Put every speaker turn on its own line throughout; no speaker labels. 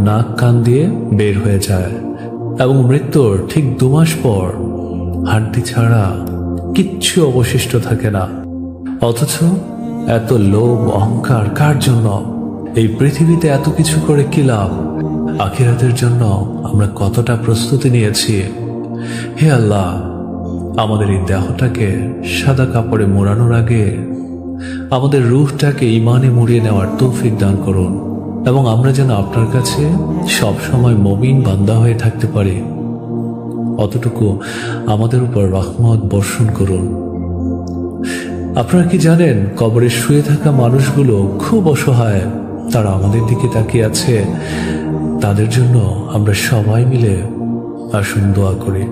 নাক কান দিয়ে বের হয়ে যায় এবং মৃত্যুর ঠিক 2 মাস পর হাড্ডি ছাড়া কিচ্ছু অবশিষ্ট থাকে না। অথচ এত লোভ অহংকার কার জন্য? এই পৃথিবীতে এত কিছু করে কি লাভ? আখিরাতের জন্য আমরা কতটা প্রস্তুতি নিয়েছি? হে আল্লাহ, আমাদের এই দেহটাকে সাদা কাপড়ে মোড়ানোর আগে আমাদের রূহটাকে ঈমানে মুড়িয়ে নেওয়ার তৌফিক দান করুন এবং আমরা যেন আপনার কাছে সব সময় মুমিন বান্দা হয়ে থাকতে পারি। অতটুকু আমাদের উপর রহমত বর্ষণ করুন। আপনারা কি জানেন, কবরে শুয়ে থাকা মানুষগুলো খুব অসহায়। তারা আমাদের দিকে তাকিয়ে আছে। তাদের জন্য আমরা সবাই মিলে আসুন দোয়া করি।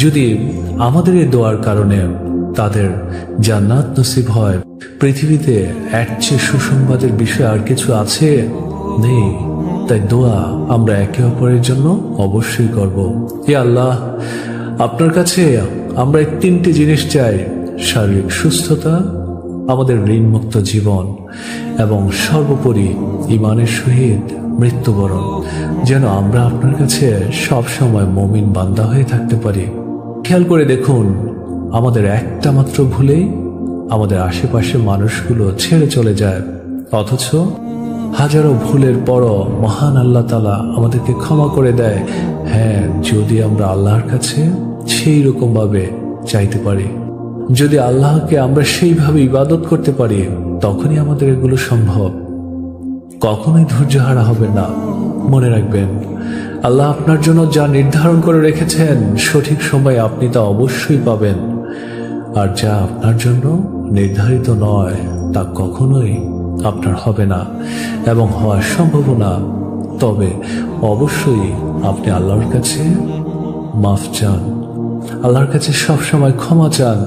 যদি আমাদের এই দোয়ার কারণে তাদের জান্নাত নসিব হয়, পৃথিবীতে এর চেয়ে সুসংবাদের বিষয় আর কিছু আছে? নেই। তাই দোয়া আমরা একে অপরের জন্য অবশ্যই করব। হে আল্লাহ, আপনার কাছে আমরা এই 3টি জিনিস চাই: শারীরিক সুস্থতা, আমাদের ঋণমুক্ত জীবন এবং সর্বোপরি ঈমানের সহিত মৃত্যুবরণ, যেন আমরা আপনার কাছে সব সময় মুমিন বান্দা হয়ে থাকতে পারি। খেয়াল করে দেখুন, আমাদের একটা মাত্র ভুলেই আমাদের আশেপাশে মানুষগুলো ছেড়ে চলে যায়, অথচ হাজারো ভুলের পরও মহান আল্লাহ তাআলা আমাদেরকে ক্ষমা করে দেয়। হ্যাঁ, যদি আমরা আল্লাহর কাছে সেই রকম ভাবে চাইতে পারি, যদি আল্লাহকে আমরা সেইভাবে ইবাদত করতে পারি, তখনই আমাদের এগুলো সম্ভব। কখনোই ধৈর্য হারা হবে না। মনে রাখবেন, আল্লাহ আপনার জন্য যা নির্ধারণ করে রেখেছেন সঠিক সময়ে আপনি তা অবশ্যই পাবেন, আর যা আপনার জন্য নির্ধারিত নয় তা কখনোই আপনার হবে না এবং হওয়ার সম্ভাবনা। তবে অবশ্যই আপনি আল্লাহর কাছে মাফ চান, আল্লাহর কাছে সবসময় ক্ষমা চান।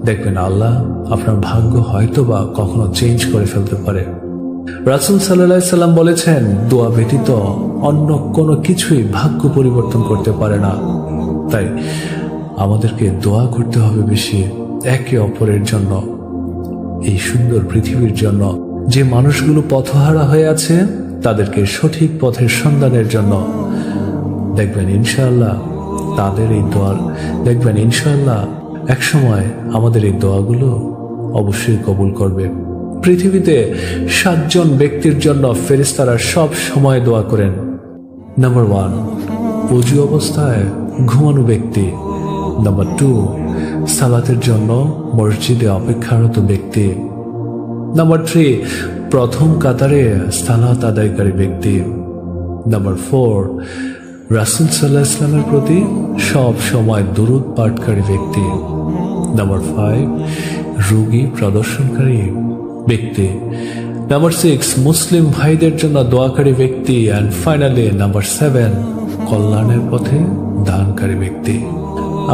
দেখবেন আল্লাহ আপনার ভাগ্য হয়তো বা কখনো চেঞ্জ করে ফেলতে পারে। রাসূল সাল্লাল্লাহু আলাইহি সাল্লাম বলেছেন, দোয়া ব্যতীত অন্য কোনো কিছুই ভাগ্য পরিবর্তন করতে পারে না। তাই আমাদেরকে দোয়া করতে হবে বেশি, একে অপরের জন্য, এই সুন্দর পৃথিবীর জন্য। যে মানুষগুলো পথহারা হয়ে আছে তাদেরকে সঠিক পথের সন্ধানের জন্য। দেখবেন ইনশাআল্লাহ তাদের এই দোয়া, দেখবেন ইনশাআল্লাহ একসময় আমাদের এই দোয়াগুলো অবশ্যই কবুল করবে। পৃথিবীতে 7 জন ব্যক্তির জন্য ফেরেশতারা সব সময় দোয়া করেন। নাম্বার 1, ওযু অবস্থায় ঘুমানো ব্যক্তি। নাম্বার 2, সালাতের জন্য মসজিদে অপেক্ষারত ব্যক্তি। নাম্বার 3, প্রথম কাতারে সালাত আদায়কারী ব্যক্তি। নাম্বার 4, রাসূল সাল্লাল্লাহু আলাইহি ওয়াসাল্লামের প্রতি সব সময় দরুদ পাঠকারী ব্যক্তি। নাম্বার 5, রোগী প্রদর্শনকারী ব্যক্তি। নাম্বার 6, মুসলিম ভাইদের জন্য দোয়াকারী ব্যক্তি। অ্যান্ড ফাইনালি নাম্বার 7, কল্যাণের পথে দানকারী ব্যক্তি।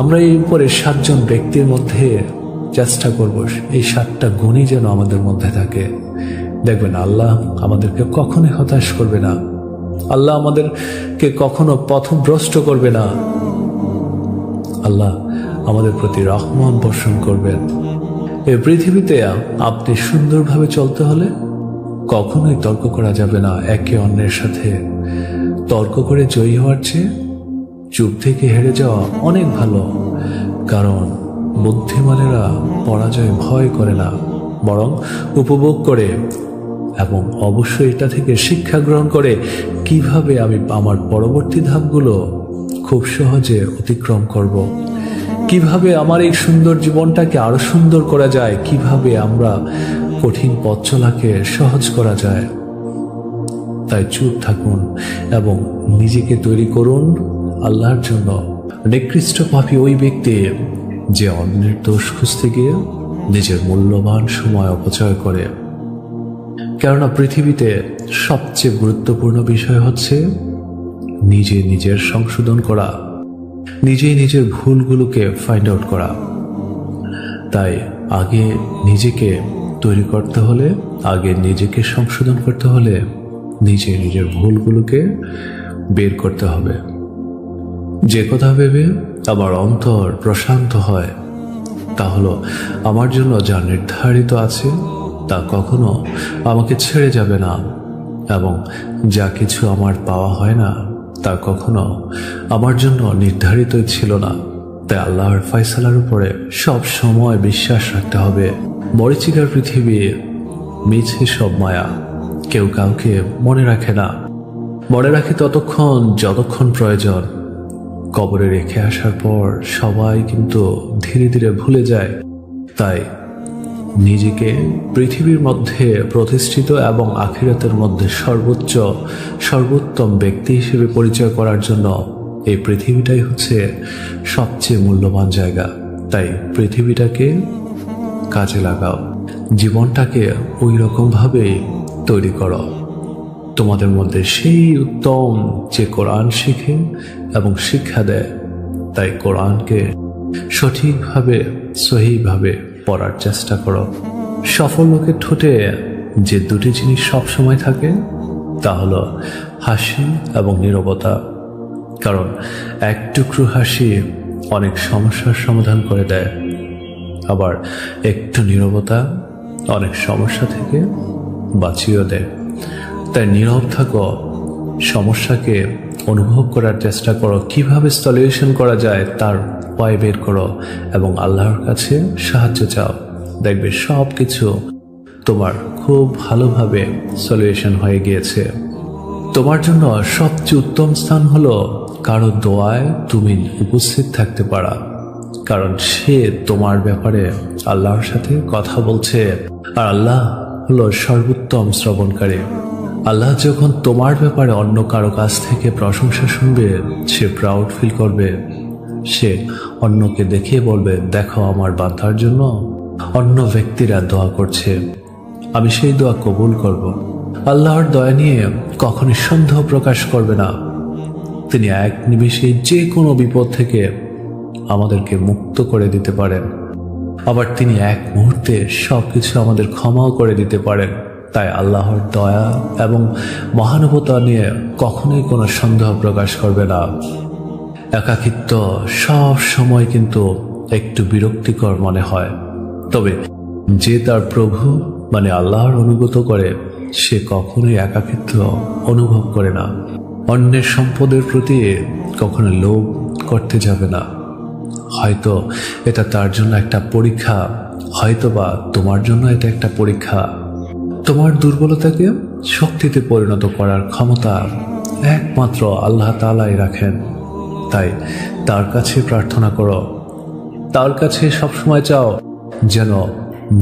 আমরা এই উপরে 7 জন ব্যক্তির মধ্যে চেষ্টা করব এই 7টা গুণই যেন আমাদের মধ্যে থাকে। দেখবেন আল্লাহ আমাদেরকে কখনোই হতাশ করবে না, আল্লাহ আমাদেরকে কখনো পথভ্রষ্ট করবে না। আল্লাহ আমাদের প্রতি রহমত বর্ষণ করবেন। এই পৃথিবীতে আপনি সুন্দরভাবে চলতে হলে কখনোই তর্ক করা যাবে না একে অন্যের সাথে। তর্ক করে জয়ী হওয়ার চেয়ে চুপ থেকে হেরে যাওয়া অনেক ভালো। কারণ বুদ্ধিমানেরা পরাজয় ভয় করে না, বরং উপভোগ করে এবং অবশ্যই এটা থেকে শিক্ষা গ্রহণ করে কিভাবে আমি আমার পরবর্তী ধাপগুলো খুব সহজে অতিক্রম করব, কিভাবে আমার এই সুন্দর জীবনটাকে আরো সুন্দর করা যায়, কিভাবে আমরা কঠিন পথ চলাকে সহজ করা যায়। তাই চুপ থাকুন এবং নিজেকে তৈরি করুন আল্লাহর জন্য। নিকৃষ্ট পাপী ওই ব্যক্তি যে অন্যের দোষ খুঁজতে গিয়ে নিজের মূল্যবান সময় অপচয় করে। কেননা পৃথিবীতে সবচেয়ে গুরুত্বপূর্ণ বিষয় হচ্ছে নিজে নিজের সংশোধন করা, নিজেই নিজের ভুলগুলোকে ফাইন্ড আউট করা। তাই আগে নিজেকে তৈরি করতে হলে, আগে নিজেকে সংশোধন করতে হলে নিজে নিজের ভুলগুলোকে বের করতে হবে। যে কথা ভেবে আমার অন্তর প্রশান্ত হয় তা হলো আমার জন্য যা নির্ধারিত আছে তা কখনো আমাকে ছেড়ে যাবে না এবং যা কিছু আমার পাওয়া হয় না তা কখনো আমার জন্য নির্ধারিতই ছিল না। তাই আল্লাহর ফয়সালার উপরে সব সময় বিশ্বাস রাখতে হবে। মরীচিকার পৃথিবী, মিছে সব মায়া, কেউ কাউকে মনে রাখে না। মনে রাখে ততক্ষণ যতক্ষণ প্রয়োজন। কবরে রেখে আসার পর সবাই কিন্তু ধীরে ধীরে ভুলে যায়। তাই নিজেকে পৃথিবীর মধ্যে প্রতিষ্ঠিত এবং আখিরাতের মধ্যে সর্বোত্তম ব্যক্তি হিসেবে পরিচয় করার জন্য এই পৃথিবীটাই হচ্ছে সবচেয়ে মূল্যবান জায়গা। তাই পৃথিবীটাকে কাজে লাগাও, জীবনটাকে ওই রকমভাবেই তৈরি করো। তোমাদের মধ্যে সেই উত্তম যে কোরআন শিখে এবং শিক্ষা দেয়। তাই কোরআনকে সঠিকভাবে সহিভাবে পড়ার চেষ্টা করো। সফল লোকের ঠোঁটে যে দুটি জিনিস সবসময় থাকে তা হলো হাসি এবং নীরবতা। কারণ এক টুকরো হাসি অনেক সমস্যার সমাধান করে দেয়, আবার একটু নীরবতা অনেক সমস্যা থেকে বাঁচিয়ে দেয়। তাই নীরব থাকো, সমস্যাকে অনুভব করার চেষ্টা করো, কিভাবে সলিউশন করা যায় তার উপায় বের করো এবং আল্লাহর কাছে সাহায্য চাও। দেখবে সব কিছু তোমার খুব ভালোভাবে সলিউশন হয়ে গিয়েছে। তোমার জন্য সবচেয়ে উত্তম স্থান হলো কারো দোয়ায় তুমি উপস্থিত থাকতে পারা। কারণ সে তোমার ব্যাপারে আল্লাহর সাথে কথা বলছে, আর আল্লাহ হলো সর্বোত্তম শ্রবণকারী। আল্লাহ যখন তোমার ব্যাপারে অন্য কারো কাছ থেকে প্রশংসা শুনবে, সে প্রাউড ফিল করবে। সে অন্যকে দেখিয়ে বলবে, দেখো আমার বান্দার জন্য অন্য ব্যক্তিরা দোয়া করছে, আমি সেই দোয়া কবুল করব। আল্লাহর দয়া নিয়ে কখনই সন্দেহ প্রকাশ করবে না। তিনি এক নিমেষে যে কোনো বিপদ থেকে আমাদেরকে মুক্ত করে দিতে পারেন, আবার তিনি এক মুহূর্তে সবকিছু আমাদের ক্ষমাও করে দিতে পারেন। তাই আল্লাহর দয়া এবং মহানুভবতা নিয়ে কখনোই কোনো সন্দেহ প্রকাশ করবে না। একাকিত্ব সব সময় কিন্তু একটু বিরক্তিকর মনে হয়, তবে যে তার প্রভু মানে আল্লাহর অনুগত করে সে কখনোই একাকিত্ব অনুভব করে না। অন্যের সম্পদের প্রতি কখনো লোভ করতে যাবে না। হয়তো এটা তার জন্য একটা পরীক্ষা, হয়তোবা তোমার জন্য এটা একটা পরীক্ষা। তোমার দুর্বলতাকে শক্তিতে পরিণত করার ক্ষমতা একমাত্র আল্লাহ তাআলাই রাখেন। তাই তার কাছে প্রার্থনা করো, তার কাছে সবসময় চাও যেন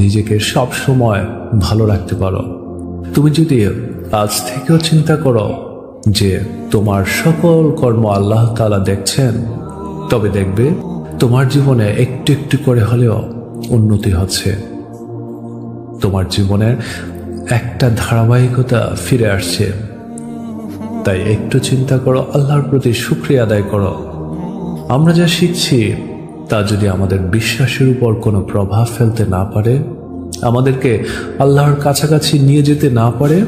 নিজেকে সবসময় ভালো রাখতে পারো। তুমি যদি আজ থেকেও চিন্তা করো যে তোমার সকল কর্ম আল্লাহ তাআলা দেখছেন, তবে দেখবে তোমার জীবনে একটু একটু করে হলেও উন্নতি হচ্ছে। তোমার জীবনের একটা ধারাবাহিকতা ফিরে আসছে। তাই একটু চিন্তা করো, আল্লাহর প্রতি শুকরিয়া আদায় করো। আমরা যা শিখছি তা যদি আমাদের বিশ্বাসের উপর কোনো প্রভাব ফেলতে না পারে, আমাদেরকে আল্লাহর কাছাকাছি নিয়ে যেতে না পারে,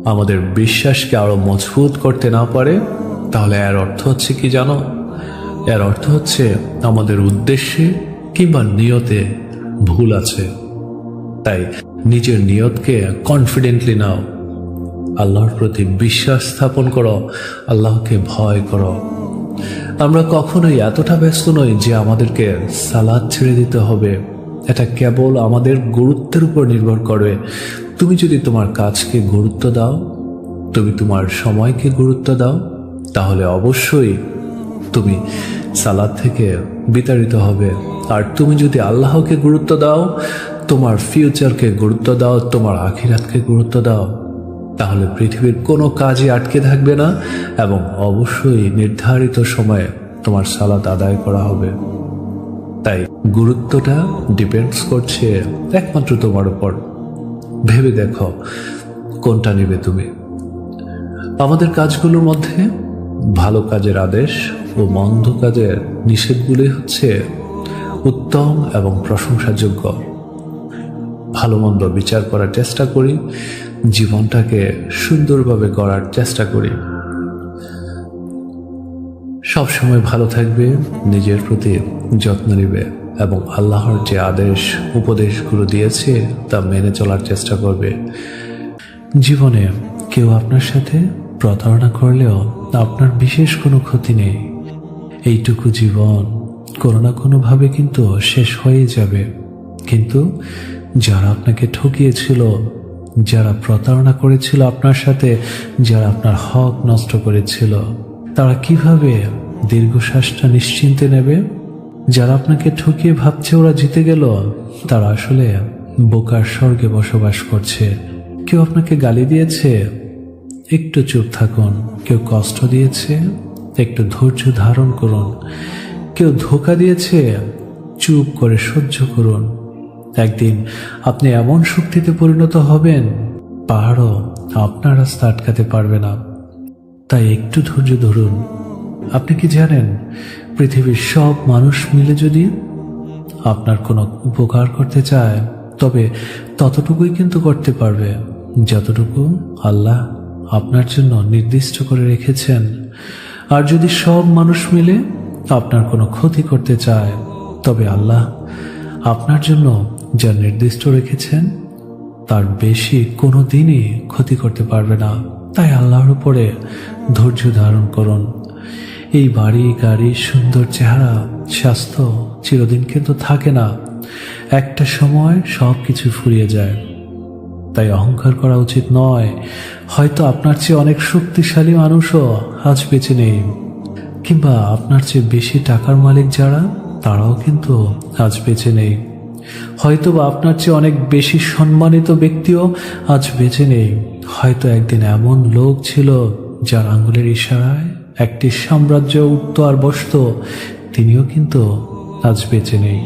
আমাদের বিশ্বাসকে আরো মজবুত করতে না পারে, তাহলে এর অর্থ হচ্ছে কি জানো? এর অর্থ হচ্ছে আমাদের উদ্দেশ্যে কিংবা নিয়তে ভুল আছে। তাই নিজের নিয়তকে কনফিডেন্টলি নাও, আল্লাহর প্রতি বিশ্বাস স্থাপন করো, আল্লাহকে ভয় করো। আমরা কখনোই এতটা ব্যস্ত নই যে আমাদেরকে সালাত ছেড়ে দিতে হবে। এটা কেবল আমাদের গুরুত্বের উপর নির্ভর করে। তুমি যদি তোমার কাজকে গুরুত্ব দাও, তুমি তোমার সময়কে গুরুত্ব দাও, তাহলে অবশ্যই তুমি সালাত থেকে বিতাড়িত হবে। আর তুমি যদি আল্লাহকে গুরুত্ব দাও, তোমার ফিউচারকে গুরুত্ব দাও, তোমার আখিরাতকে গুরুত্ব দাও, তাহলে পৃথিবীর কোনো কাজই আটকে থাকবে না এবং অবশ্যই নির্ধারিত সময়ে তোমার সালাত আদায় করা হবে। তাই গুরুত্বটা ডিপেন্ডস করছে একমাত্র তোমার উপর। ভেবে দেখো কোনটা নেবে তুমি। আমাদের কাজগুলোর মধ্যে ভালো কাজের আদেশ ও মন্দ কাজের নিষেধগুলি হচ্ছে উত্তম এবং প্রশংসাযোগ্য। ভালো মন্দ বিচার করার চেষ্টা করি, জীবনটাকে সুন্দরভাবে গড়ার চেষ্টা করি। সবসময় ভালো থাকবে, নিজের প্রতি যত্ন নেবে এবং আল্লাহর যে আদেশ উপদেশগুলো দিয়েছে তা মেনে চলার চেষ্টা করবে। জীবনে কেউ আপনার সাথে প্রতারণা করলেও আপনার বিশেষ কোনো ক্ষতি নেই। এইটুকু জীবন কোনো না কোনোভাবে কিন্তু শেষ হয়ে যাবে। কিন্তু যারা আপনাকে ঠকিয়েছিল, যারা প্রতারণা করেছিল আপনার সাথে, যারা আপনার হক নষ্ট করেছিল, তারা কিভাবে দীর্ঘশ্বাসটা নিশ্চিন্তে নেবে? যারা আপনাকে ঠকিয়ে ভাবছে ওরা জিতে গেল, তারা আসলে বোকার স্বর্গে বসবাস করছে। কেউ আপনাকে গালি দিয়েছে, একটু চুপ থাকুন। কেউ কষ্ট দিয়েছে, একটু ধৈর্য ধারণ করুন। কেউ ধোঁকা দিয়েছে, চুপ করে সহ্য করুন। একদিন আপনি এমন শক্তিতে পরিণত হবেন, পাহাড়ও আপনার রাস্তা আটকাতে পারবে না। তাই একটু ধৈর্য ধরুন। আপনি কি জানেন, পৃথিবীর সব মানুষ মিলে যদি আপনার কোনো উপকার করতে চায়, তবে ততটুকুই কিন্তু করতে পারবে যতটুকু আল্লাহ আপনার জন্য নির্দিষ্ট করে রেখেছেন। আর যদি সব মানুষ মিলে আপনার কোনো ক্ষতি করতে চায়, তবে আল্লাহ আপনার জন্য যা নির্দিষ্ট রেখেছেন তার বেশি কোনো দিনই ক্ষতি করতে পারবে না। তাই আল্লাহর উপরে ধৈর্য ধারণ করুন। এই বাড়ি, গাড়ি, সুন্দর চেহারা, স্বাস্থ্য চিরদিন কিন্তু থাকে না। একটা সময় সব কিছু ফুরিয়ে যায়। তাই অহংকার করা উচিত নয়। হয়তো আপনার চেয়ে অনেক শক্তিশালী মানুষও আজ বেঁচে নেই, কিংবা আপনার চেয়ে বেশি টাকার মালিক যারা, তারাও কিন্তু আজ বেঁচে নেই। হয়তো বা আপনার চেয়ে অনেক বেশি সম্মানিত ব্যক্তিও আজ বেঁচে নেই। হয়তো একদিন এমন লোক ছিল যার আঙ্গুলের ইশারায় একটি সাম্রাজ্য উঠত আর বসত, তিনিও কিন্তু আজ বেঁচে নেই।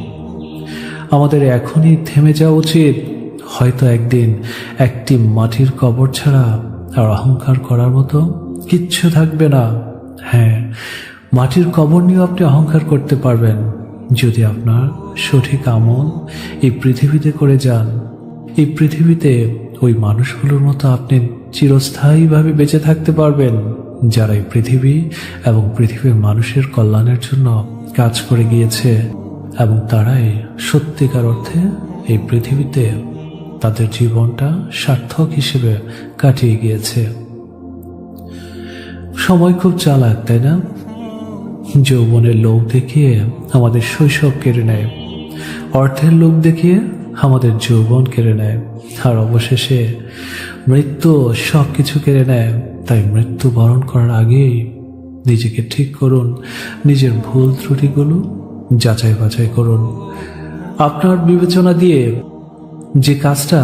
আমাদের এখনই থেমে যাওয়া উচিত। হয়তো একদিন একটি মাটির কবর ছাড়া আর অহংকার করার মতো কিচ্ছু থাকবে না। হ্যাঁ, মাটির কবর নিয়েও আপনি অহংকার করতে পারবেন যদি আপনার সঠিক আমল এই পৃথিবীতে করে যান। এই পৃথিবীতে ওই মানুষগুলোর মতো আপনি চিরস্থায়ীভাবে বেঁচে থাকতে পারবেন, যারা এই পৃথিবী এবং পৃথিবীর মানুষের কল্যাণের জন্য কাজ করে গিয়েছে, এবং তারাই সত্যিকার অর্থে এই পৃথিবীতে তাদের জীবনটা সার্থক হিসেবে কাটিয়ে গিয়েছে। সময় খুব চালাক, তাই না? যৌবনের লোভ দেখিয়ে আমাদের শৈশব কেড়ে নেয়, অর্থের লোভ দেখিয়ে আমাদের যৌবন কেড়ে নেয়, আর অবশেষে মৃত্যু সব কিছু কেড়ে নেয়। তাই মৃত্যু বরণ করার আগেই নিজেকে ঠিক করুন, নিজের ভুল ত্রুটিগুলো যাচাই বাছাই করুন। আপনার বিবেচনা দিয়ে যে কাজটা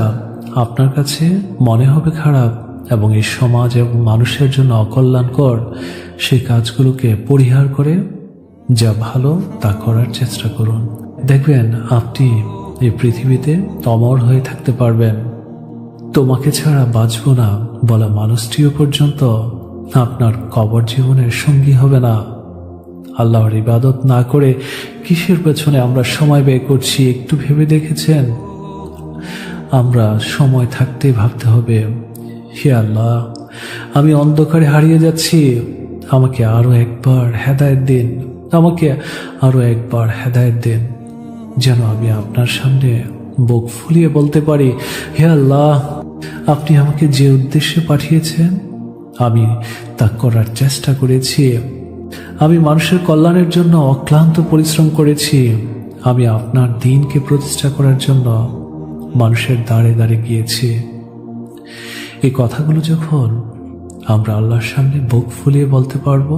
আপনার কাছে মনে হবে খারাপ এবং এই সমাজ এবং মানুষের জন্য অকল্যাণকর, সেই কাজগুলোকে পরিহার করে যা ভালো তা করার চেষ্টা করুন। দেখবেন আপনি এই পৃথিবীতে অমর হয়ে থাকতে পারবেন। তোমাকে ছাড়া বাঁচব না বলা মানুষটিও পর্যন্ত আপনার কবর জীবনের সঙ্গী হবে না। আল্লাহর ইবাদত না করে কিসের পেছনে আমরা সময় ব্যয় করছি একটু ভেবে দেখেছেন? আমরা সময় থাকতেই ভাবতে হবে, হে আল্লাহ, আমি অন্ধকারে হারিয়ে যাচ্ছি, আমাকে আরো একবার হেদায়েত দিন, আমাকে আরো একবার হেদায়েত দিন, যেন আমি আপনার সামনে বুক ফুলিয়ে বলতে পারি, হে আল্লাহ, আপনি আমাকে যে উদ্দেশ্যে পাঠিয়েছেন আমি তা করার চেষ্টা করেছি। আমি মানুষের কল্যাণের জন্য অক্লান্ত পরিশ্রম করেছি। আমি আপনার দ্বীনকে প্রতিষ্ঠা করার জন্য মানুষের দাঁড়ে দাঁড়ে গিয়েছি। এই কথাগুলো যখন আমরা আল্লাহর সামনে বুক ফুলিয়ে বলতে পারবো,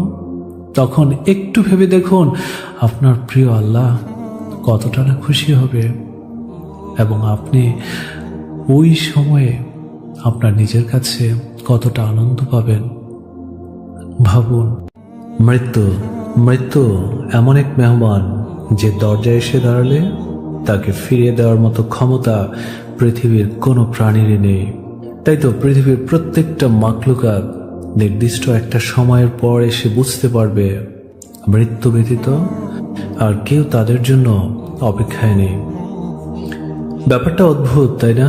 তখন একটু ভেবে দেখুন আপনার প্রিয় আল্লাহ কতটা না খুশি হবে, এবং আপনি ওই সময়ে আপনার নিজের কাছে কতটা আনন্দ পাবেন। ভাবুন, মৃত্যু এমন এক মেহমান যে দরজায় এসে দাঁড়ালে তাকে ফিরিয়ে দেওয়ার মতো ক্ষমতা পৃথিবীর কোনো প্রাণীরই নেই। তাই তো পৃথিবীর প্রত্যেকটা মাখলুকাত নির্দিষ্ট একটা সময়ের পর এসে বুঝতে পারবে মৃত্যু ব্যতীত আর কেউ তাদের জন্য অপেক্ষায় নেই। ব্যাপারটা অদ্ভুত, তাই না?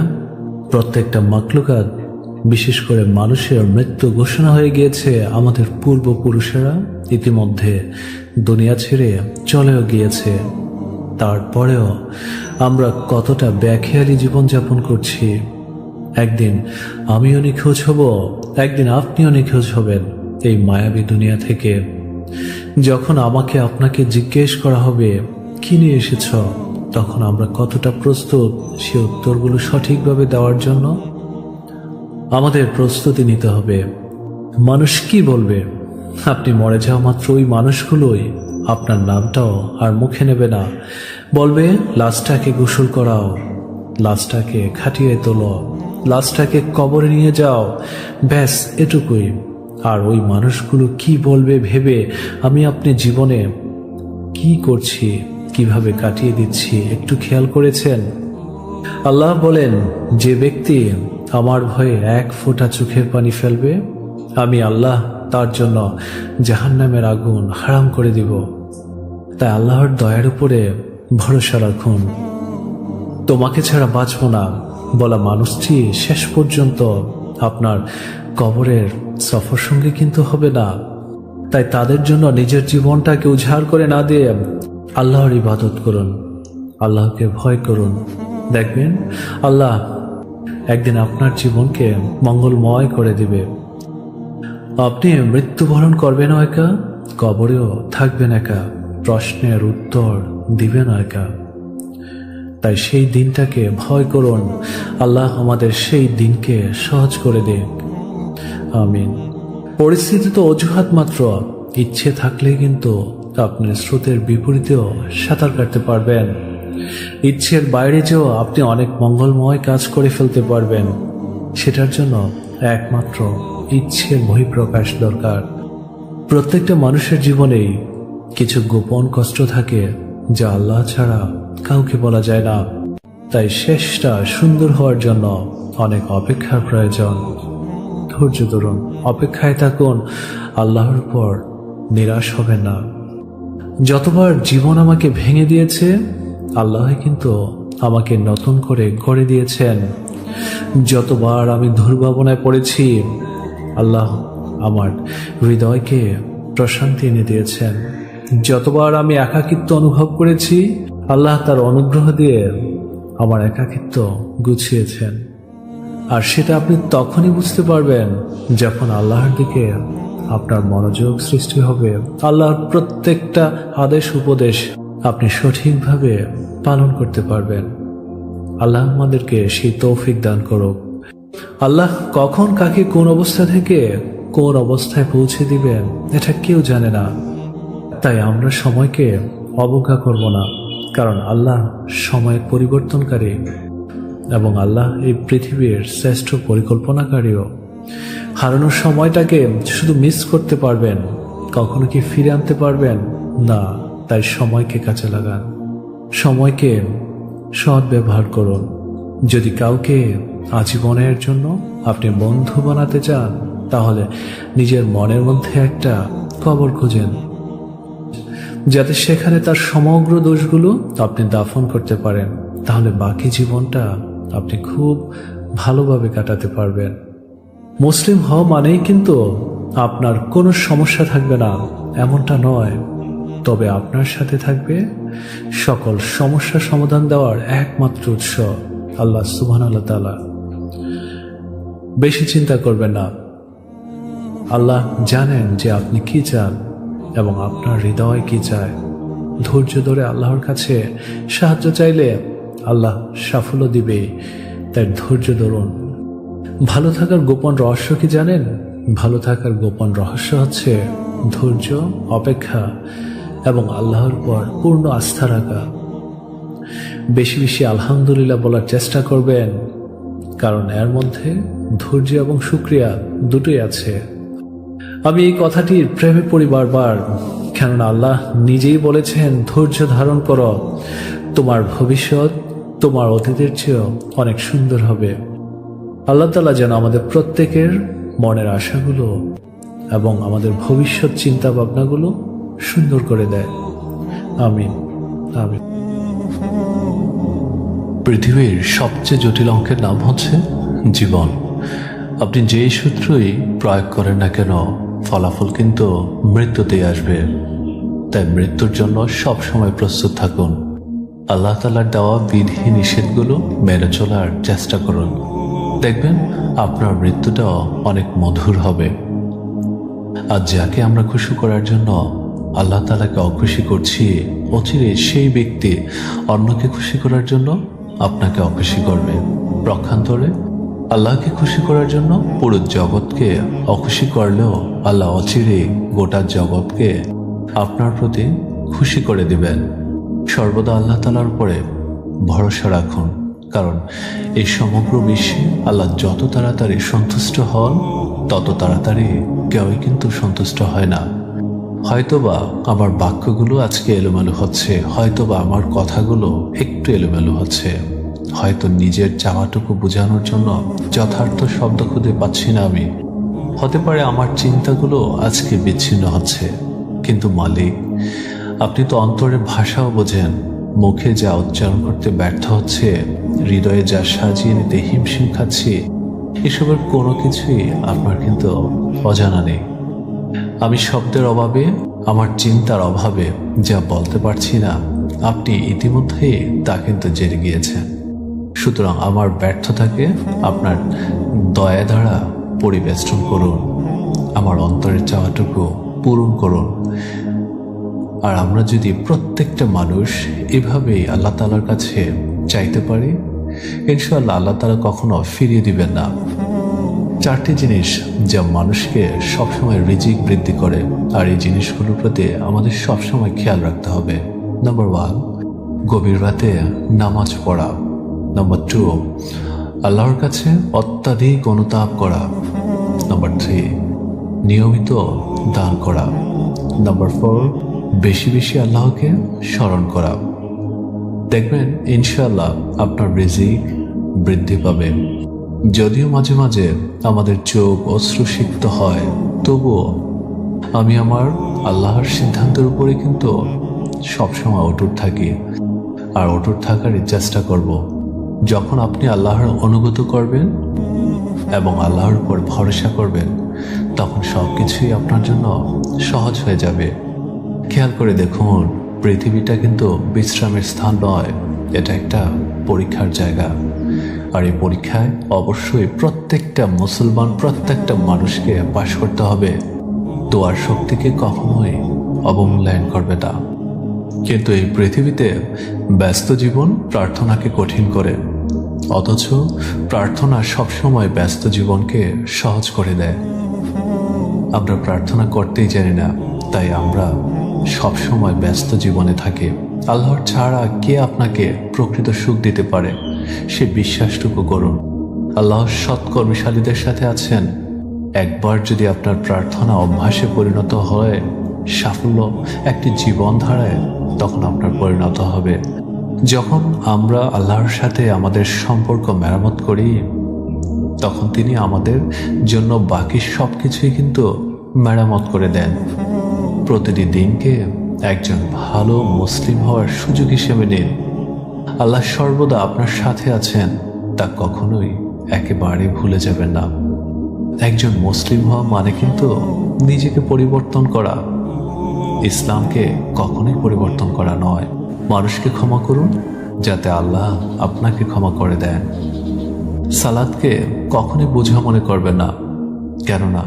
প্রত্যেকটা মাখলুকাত, বিশেষ করে মানুষের মৃত্যু ঘোষণা হয়ে গিয়েছে। আমাদের পূর্বপুরুষেরা ইতিমধ্যে দুনিয়া ছেড়ে চলেও গিয়েছে। তারপরেও আমরা কতটা বেখেয়ালি জীবনযাপন করছি। একদিন আমিও নিখোঁজ হব, একদিন আপনিও নিখোঁজ হবেন এই মায়াবী দুনিয়া থেকে। যখন আমাকে আপনাকে জিজ্ঞেস করা হবে কি নিয়ে এসেছ, তখন আমরা কতটা প্রস্তুত সে উত্তরগুলো সঠিকভাবে দেওয়ার জন্য? আমাদের প্রস্তুতি নিতে হবে। মানুষ কি বলবে? আপনি মরে যাওয়া মাত্র ওই মানুষগুলোই আপনার নামটাও আর মুখে নেবে না। বলবে লাশটাকে গোসল করাও, লাশটাকে খাটিয়ে তোলো, লাশটাকে কবরে নিয়ে যাও, ব্যাস এটুকুই। আর ওই মানুষগুলো কি বলবে ভেবে আমি আপনি জীবনে কি করছি, কিভাবে কাটিয়ে দিচ্ছি একটু খেয়াল করেছেন? আল্লাহ বলেন, যে ব্যক্তি আমার ভয়ে এক ফোঁটা চোখের পানি ফেলবে, আমি আল্লাহ তার জন্য জাহান্নামের আগুন হারাম করে দিব। তাই আল্লাহর দয়ার উপরে ভরসা রাখুন। তোমাকে ছাড়া বাঁচব না বলা মানুষটি শেষ পর্যন্ত আপনার কবরের সফর সঙ্গে কিন্তু হবে না। তাই তাদের জন্য নিজের জীবনটাকে উজাড় করে না দিয়ে আল্লাহর ইবাদত করুন, আল্লাহকে ভয় করুন। দেখবেন আল্লাহ একদিন আপনার জীবনকে মঙ্গলময় করে দিবে। আপনি মৃত্যুবরণ করবেন একা, কবরেও থাকবেন একা, প্রশ্নের উত্তর দিবেন একা। তাই সেই দিনটাকে ভয় করুন। আল্লাহ আমাদের সেই দিনকে সহজ করে দিন, আমিন। পরিস্থিতি তো অজুহাত মাত্র। ইচ্ছে থাকলে কিন্তু আপনি স্রোতের বিপরীতেও সাঁতার কাটতে পারবেন। ইচ্ছের বাইরে যেও আপনি অনেক মঙ্গলময় কাজ করে ফেলতে পারবেন। সেটার জন্য একমাত্র ইচ্ছের বহিঃপ্রকাশ দরকার। প্রত্যেকটা মানুষের জীবনেই কিছু গোপন কষ্ট থাকে যা আল্লাহ ছাড়া কাউকে বলা যায় না। তাই শেষটা সুন্দর হওয়ার জন্য অনেক অপেক্ষার প্রয়োজন। ধৈর্য ধরুন, অপেক্ষায় থাকুন, আল্লাহর উপর নিরাশ হবেন না। যতবার জীবন আমাকে ভেঙে দিয়েছে, আল্লাহ কিন্তু আমাকে নতুন করে গড়ে দিয়েছেন। যতবার আমি দুর্ভাবনায় পড়েছি, আল্লাহ আমার হৃদয়কে প্রশান্তি এনে দিয়েছেন। যতবার আমি একাকিত্ব অনুভব করেছি, আল্লাহ তার অনুগ্রহ দিয়ে আমার একাকিত্ব গুছিয়েছেন। আর সেটা আপনি তখনই বুঝতে পারবেন যখন আল্লাহর দিকে আপনার মনোযোগ সৃষ্টি হবে। আল্লাহর প্রত্যেকটা আদেশ উপদেশ আপনি সঠিকভাবে পালন করতে পারবেন। আল্লাহ আমাদেরকে সেই তৌফিক দান করুক। আল্লাহ কখন কাকে কোন অবস্থা থেকে কোন অবস্থায় পৌঁছে দিবেন এটা কেউ জানে না। তাই আমরা সময়কে অবজ্ঞা করব না, কারণ আল্লাহ সময়ের পরিবর্তনকারী এবং আল্লাহ এই পৃথিবীর শ্রেষ্ঠ পরিকল্পনাকারীও। হারানোর সময়টাকে শুধু মিস করতে পারবেন, কখনো কি ফিরে আনতে পারবেন না। তাই সময়কে কাজে লাগান, সময়কে সৎ ব্যবহার করুন। যদি কাউকে আজীবনের জন্য আপনি বন্ধু বানাতে চান, তাহলে নিজের মনের মধ্যে একটা কবর খুঁজেন, যাতে সেখানে তার সমগ্র দোষগুলো আপনি দাফন করতে পারেন। তাহলে বাকি জীবনটা আপনি খুব ভালোভাবে কাটাতে পারবেন। মুসলিম হওয়া মানেই কিন্তু আপনার কোনো সমস্যা থাকবে না এমনটা নয়, তবে আপনার সাথে থাকবে সকল সমস্যার সমাধান দেওয়ার একমাত্র উৎস আল্লাহ সুবহানাহু ওয়া তাআলা। বেশি চিন্তা করবেন না। আল্লাহ জানেন যে আপনি কি চান এবং আপনার হৃদয় কি চায়। ধৈর্য ধরে আল্লাহর কাছে সাহায্য চাইলে আল্লাহ সাফল্য দিবে। তাই ধৈর্য ধরুন। ভালো থাকার গোপন রহস্য কি জানেন? ভালো থাকার গোপন রহস্য হচ্ছে ধৈর্য, অপেক্ষা এবং আল্লাহর উপর পূর্ণ আস্থা রাখা। বেশি বেশি আলহামদুলিল্লাহ বলার চেষ্টা করবেন, কারণ এর মধ্যে ধৈর্য এবং শুকরিয়া দুটোই আছে। আমি এই কথাটির প্রেমে পড়ি বারবার, কেননা আল্লাহ নিজেই বলেছেন, ধৈর্য ধারণ করো, তোমার ভবিষ্যৎ তোমার অতীতের চেয়েও অনেক সুন্দর হবে। আল্লাহ তাআলা যেন আমাদের প্রত্যেকের মনের আশাগুলো এবং আমাদের ভবিষ্যৎ চিন্তা ভাবনাগুলো সুন্দর করে দেয়। আমিন, আমিন। পৃথিবীর সবচেয়ে জটিল অঙ্কের নাম হচ্ছে জীবন। আপনি যেই সূত্রই প্রয়োগ করেন না কেন, ফলাফল কিন্তু মৃত্যুতেই আসবে। তাই মৃত্যুর জন্য সব সময় প্রস্তুত থাকুন। আল্লাহ তাআলার দেওয়া বিধি নিষেধগুলো মেনে চলার চেষ্টা করুন। দেখবেন আপনার মৃত্যুটাও অনেক মধুর হবে। আর যাকে আমরা খুশি করার জন্য আল্লাহ তাআলাকে অখুশি করছি, অচিরে সেই ব্যক্তি অন্যকে খুশি করার জন্য আপনাকে অখুশি করবে। পক্ষান্তরে আল্লাহকে খুশি করার জন্য পুরো জগৎকে অখুশি করলেও আল্লাহ অচিরে গোটা জগৎকে আপনার প্রতি খুশি করে দিবেন। সর্বদা আল্লাহ তাআলার উপরে ভরসা রাখুন, কারণ এই সমগ্র বিশ্বে আল্লাহ যত তাড়াতাড়ি সন্তুষ্ট হন তত তাড়াতাড়ি কেউই কিন্তু সন্তুষ্ট হয় না। হয়তোবা আমার বাক্যগুলো আজকে এলোমেলো হচ্ছে, হয়তোবা আমার কথাগুলো একটু এলোমেলো হচ্ছে, হয়তো নিজের চাওয়াটুকু বোঝানোর জন্য যথার্থ শব্দ খুঁজে পাচ্ছি না আমি, হতে পারে আমার চিন্তাগুলো আজকে বিচ্ছিন্ন হচ্ছে। কিন্তু মালিক, আপনি তো অন্তরের ভাষাও বোঝেন, মুখে যা উচ্চারণ করতে ব্যর্থ হচ্ছে, হৃদয়ে যা সাজিয়ে নিতে হিমশিম খাচ্ছি, এসবের কোনো কিছুই আপনার কিন্তু অজানা নেই। আমি শব্দের অভাবে, আমার চিন্তার অভাবে যা বলতে পারছি না, আপনি ইতিমধ্যেই তা কিন্তু জেনে গিয়েছেন। সুতরাং আমার ব্যর্থতাকে আপনার দয়া দ্বারা পরিবেষ্টন করুন, আমার অন্তরের চাওয়াটুকু পূরণ করুন। আর আমরা যদি প্রত্যেকটা মানুষ এভাবেই আল্লাহ তাআলার কাছে চাইতে পারি, ইনশাআল্লাহ আল্লাহ তাআলা কখনো ফিরিয়ে দিবেন না। 4টি জিনিস যা মানুষকে সবসময় রিজিক বৃদ্ধি করে, আর এই জিনিসগুলোর প্রতি আমাদের সবসময় খেয়াল রাখতে হবে। নাম্বার 1, গভীর রাতে নামাজ পড়া। নাম্বার 2, আল্লাহর কাছে অত্যাধিক অনুতাপ করা। নাম্বার 3, নিয়মিত দান করা। নাম্বার 4, বেশি বেশি আল্লাহকে স্মরণ করা। দেখবেন ইনশাআল্লাহ আপনার রিজিক বৃদ্ধি পাবে। যদিও মাঝে মাঝে আমাদের চোখ অশ্রুসিক্ত হয়, তবুও আমি আমার আল্লাহর সিদ্ধান্তের উপরে কিন্তু সবসময় অটুট থাকি, আর অটুট থাকারই চেষ্টা করব। যখন আপনি আল্লাহর অনুগত করবেন এবং আল্লাহর উপর ভরসা করবেন, তখন সব কিছুই আপনার জন্য সহজ হয়ে যাবে। খেয়াল করে দেখুন, পৃথিবীটা কিন্তু বিশ্রামের স্থান নয়, এটা একটা পরীক্ষার জায়গা। আর এই পরীক্ষায় অবশ্যই প্রত্যেকটা মুসলমান, প্রত্যেকটা মানুষকে পাশ করতে হবে। দোয়ার শক্তিকে কখনোই অবমূল্যায়ন করবে না। কিন্তু এই পৃথিবীতে ব্যস্ত জীবন প্রার্থনাকে কঠিন করে, অথচ প্রার্থনা সবসময় ব্যস্ত জীবনকে সহজ করে দেয়। আমরা প্রার্থনা করতেই জানি না, তাই আমরা সবসময় ব্যস্ত জীবনে থাকি। আল্লাহর ছাড়া কে আপনাকে প্রকৃত সুখ দিতে পারে, সে বিশ্বাসটুকু করুন। আল্লাহ সৎকর্মশালীদের সাথে আছেন। একবার যদি আপনার প্রার্থনা অভ্যাসে পরিণত হয়, সাফল্য একটি জীবনধারায় তখন আপনার পরিণত হবে। যখন আমরা আল্লাহর সাথে আমাদের সম্পর্ক মেরামত করি, তখন তিনি আমাদের জন্য বাকি সব কিছুই কিন্তু মেরামত করে দেন। প্রতিটি দিনকে একজন ভালো মুসলিম হওয়ার সুযোগ হিসেবে নিন। আল্লাহ সর্বদা আপনার সাথে আছেন, তা কখনোই একেবারে ভুলে যাবেন না। একজন মুসলিম হওয়া মানে কিন্তু নিজেকে পরিবর্তন করা, ইসলামকে কখনোই পরিবর্তন করা নয়। মানুষকে ক্ষমা করুন যাতে আল্লাহ আপনাকে ক্ষমা করে দেন। সালাতকে কখনোই বোঝা মনে করবেন না, কেননা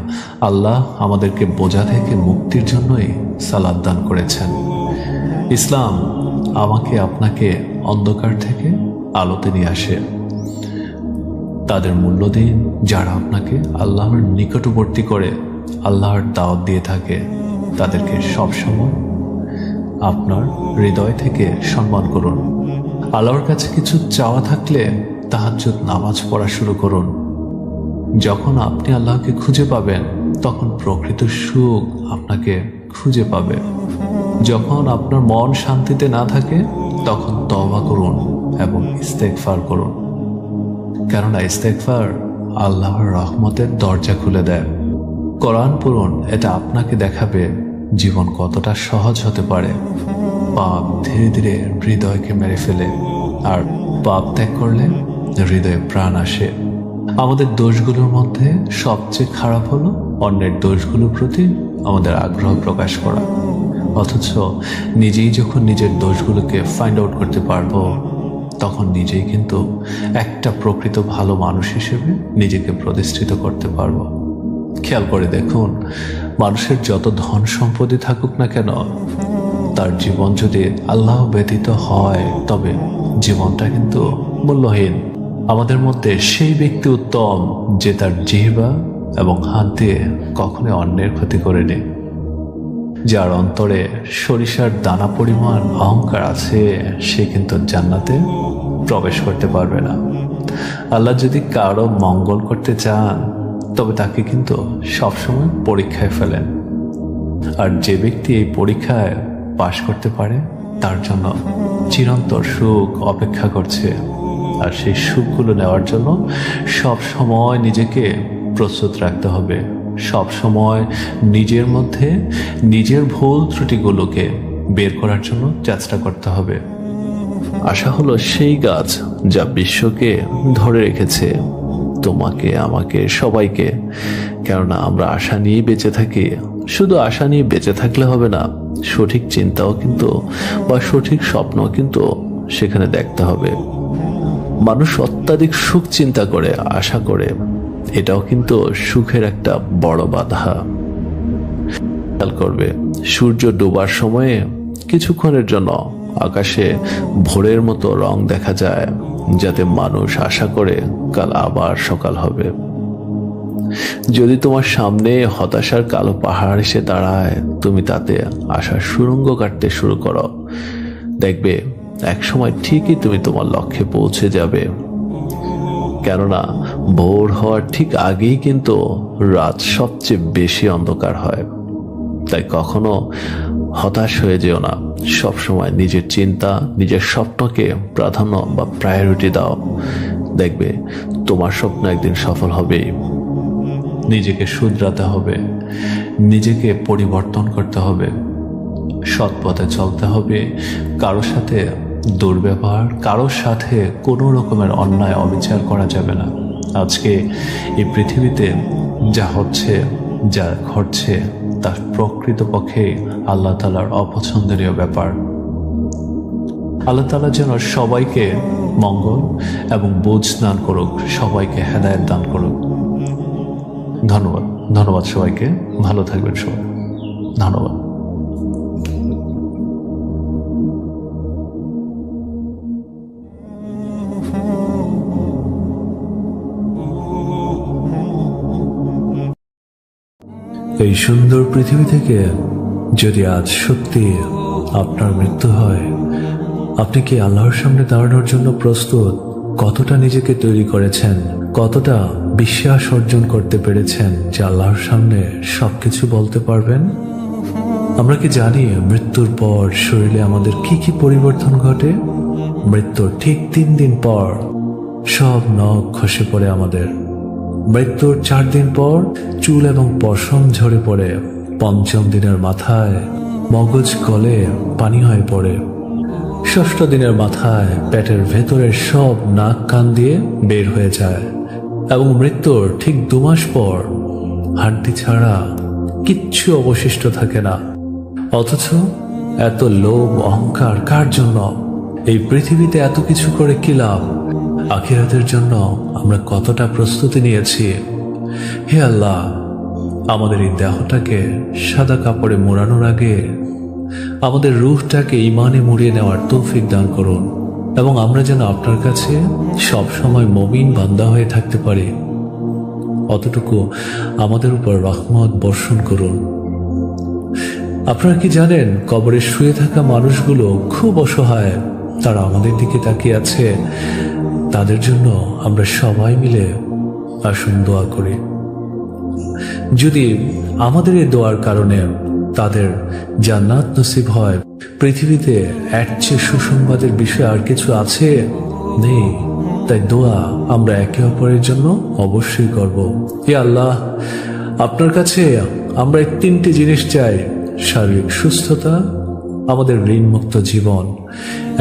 আল্লাহ আমাদেরকে বোঝা থেকে মুক্তির জন্যই সালাত দান করেছেন। ইসলাম আমাকে আপনাকে অন্ধকার থেকে আলোতে নিয়ে আসে। তাদের মূল্য দিন যারা আপনাকে আল্লাহর নিকটবর্তী করে, আল্লাহর দাওয়াত দিয়ে থাকে। তাদেরকে সবসময় আপনার হৃদয় থেকে সম্মান করুন। আল্লাহর কাছে কিছু চাওয়া থাকলে তাহাজ্জুদ নামাজ পড়া শুরু করুন। যখন আপনি আল্লাহকে খুঁজে পাবেন, তখন প্রকৃত সুখ আপনাকে খুঁজে পাবে। যখন আপনার মন শান্তিতে না থাকে, তখন তওবা করুন এবং ইস্তেগফার করুন, কেননা ইস্তেগফার আল্লাহর রহমতের দরজা খুলে দেয়। কোরআন পড়ুন, এটা আপনাকে দেখাবে জীবন কতটা সহজ হতে পারে। পাপ ধীরে ধীরে হৃদয়কে মেরে ফেলে, আর পাপ ত্যাগ করলে হৃদয়ে প্রাণ আসে। আমাদের দোষগুলোর মধ্যে সবচেয়ে খারাপ হলো অন্যের দোষগুলোর প্রতি আমাদের আগ্রহ প্রকাশ করা, অথচ নিজেই যখন নিজের দোষগুলোকে ফাইন্ড আউট করতে পারবো, তখন নিজেই কিন্তু একটা প্রকৃত ভালো মানুষ হিসেবে নিজেকে প্রতিষ্ঠিত করতে পারবো। খেয়াল করে দেখুন, মানুষের যত ধন সম্পত্তি থাকুক না কেন, তার জীবন যদি আল্লাহ ব্যতীত হয় তবে জীবনটা কিন্তু মূল্যহীন। আমাদের মধ্যে সেই ব্যক্তি উত্তম যে তার জিহ্বা এবং হাত দিয়ে কখনো অন্যের ক্ষতি করেনি। যার অন্তরে সরিষার দানা পরিমাণ অহংকার আছে, সে কিন্তু জান্নাতে প্রবেশ করতে পারবে না। আল্লাহ যদি কারো মঙ্গল করতে চান তবে তাকে কিন্তু সবসময় পরীক্ষায় ফেলেন, আর যে ব্যক্তি এই পরীক্ষায় পাশ করতে পারে তার জন্য চিরন্তর সুখ অপেক্ষা করছে। আর সেই সুখগুলো নেওয়ার জন্য সব সময় নিজেকে প্রস্তুত রাখতে হবে। সব সময় নিজের মধ্যে নিজের ভুল ত্রুটিগুলোকে বের করার জন্য চেষ্টা করতে হবে। আশা হলো সেই গাছ যা বিশ্বকে ধরে রেখেছে, তোমাকে, আমাকে, সবাইকে। কেননা আমরা আশা নিয়েই বেঁচে থাকি। শুধু আশা নিয়ে বেঁচে থাকলে হবে না, সঠিক চিন্তাও কিন্তু বা সঠিক স্বপ্ন কিন্তু সেখানে দেখতে হবে। মানুষ অত্যাধিক সুখ চিন্তা করে, আশা করে, এটাও কিন্তু সুখের একটা বড় বাধা। খেয়াল করবে, সূর্য ডোবার সময়ে কিছুক্ষণের জন্য আকাশে ভোরের মতো রং দেখা যায়, যাতে মানুষ আশা করে কাল আবার সকাল হবে। যদি তোমার সামনে হতাশার কালো পাহাড় এসে দাঁড়ায়, তুমি তাতে আশার সুড়ঙ্গ কাটতে শুরু করো, দেখবে একসময় ঠিকই তুমি তোমার লক্ষ্যে পৌঁছে যাবে। কেননা ভোর হওয়ার ঠিক আগেই কিন্তু রাত সবচেয়ে বেশি অন্ধকার হয়। তাই কখনো হতাশ হয়ে যেও না। সবসময় নিজের চিন্তা, নিজের স্বপ্নকে প্রাধান্য বা প্রায়োরিটি দাও। দেখবে তোমার স্বপ্ন একদিন সফল হবেই। নিজেকে শুধরাতে হবে, নিজেকে পরিবর্তন করতে হবে, সৎ পথে চলতে হবে। কারোর সাথে দুর্ব্যবহার, কারোর সাথে কোনো রকমের অন্যায় অবিচার করা যাবে না। আজকে এই পৃথিবীতে যা হচ্ছে, যা ঘটছে, তা প্রকৃতপক্ষে আল্লাহ তাআলার অপছন্দনীয় ব্যাপার। আল্লাহ তাআলা যেন সবাইকে মঙ্গল এবং বুঝ দান করুক, সবাইকে হেদায়েত দান করুক। ধন্যবাদ সবাইকে। ভালো থাকবেন সবাই। ধন্যবাদ। এই সুন্দর পৃথিবী থেকে যদি আজ সত্যি আপনার মৃত্যু হয়, আপনি কি আল্লাহর সামনে দাঁড়ানোর জন্য প্রস্তুত? কতটা নিজেকে তৈরি করেছেন, কতটা বিশ্বাস অর্জন করতে পেরেছেন যে আল্লাহর সামনে সবকিছু বলতে পারবেন? আমরা কি জানি মৃত্যুর পর শরীরে আমাদের কি কি পরিবর্তন ঘটে? মৃত্যুর ঠিক 3 দিন পর সব নখ খসে পড়ে আমাদের। মৃত্যুর 4 দিন পর চুল এবং পশম ঝরে পড়ে। 5ম দিনের মাথায় মগজ গলে পানি হয়ে পড়ে। 6ষ্ঠ দিনের মাথায় পেটের ভেতরের সব নাক কান দিয়ে বের হয়ে যায় এবং মৃত্যুর ঠিক 2 মাস পর হাড্ডি ছাড়া কিচ্ছু অবশিষ্ট থাকে না। অথচ এত লোভ অহংকার কার জন্য? এই পৃথিবীতে এত কিছু করে কি লাভ? আখিরাতের জন্য আমরা কতটা প্রস্তুতি নিয়েছি? হে আল্লাহ, আমাদের এই দেহটাকে সাদা কাপড়ে মোড়ানোর আগে আমাদের রূহটাকে ঈমানে মুড়িয়ে নেওয়ার তৌফিক দান করুন এবং আমরা যেন আপনার কাছে সব সময় মুমিন বান্দা হয়ে থাকতে পারি। অতটুকু আমাদের উপর রহমত বর্ষণ করুন। আপনারা কি জানেন, কবরে শুয়ে থাকা মানুষগুলো খুব অসহায়। তারা আমাদের দিকে তাকিয়ে আছে। তাদের জন্য আমরা সবাই মিলে আসুন দোয়া করি। যদি আমাদের এই দোয়ার কারণে তাদের জান্নাত নসিব হয়, পৃথিবীতে এর চেয়ে সুসংবাদের বিষয় আর কিছু আছে? নেই। তাই দোয়া আমরা একে অপরের জন্য অবশ্যই করব। হে আল্লাহ, আপনার কাছে আমরা এই 3টি জিনিস চাই: শারীরিক সুস্থতা, আমাদের ঋণমুক্ত জীবন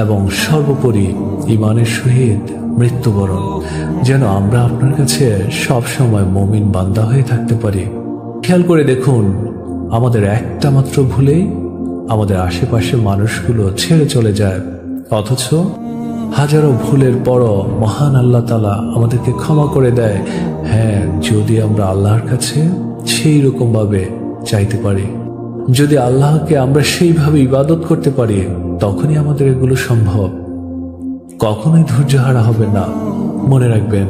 এবং সর্বোপরি ঈমানের সহিত মৃত্যুবরণ, যেন আমরা আপনার কাছে সব সময় মুমিন বান্দা হয়ে থাকতে পারি। খেয়াল করে দেখুন, আমাদের একটা মাত্র ভুলেই আমাদের আশেপাশে মানুষগুলো ছেড়ে চলে যায়, অথচ হাজারো ভুলের পরও মহান আল্লাহ তাআলা আমাদেরকে ক্ষমা করে দেয়, হ্যাঁ, যদি আমরা আল্লাহর কাছে সেই রকম ভাবে চাইতে পারি, যদি আল্লাহকে আমরা সেইভাবে ইবাদত করতে পারি, তখনই আমাদের এগুলো সম্ভব। কখনোই ধৈর্যহারা হবে না। মনে রাখবেন,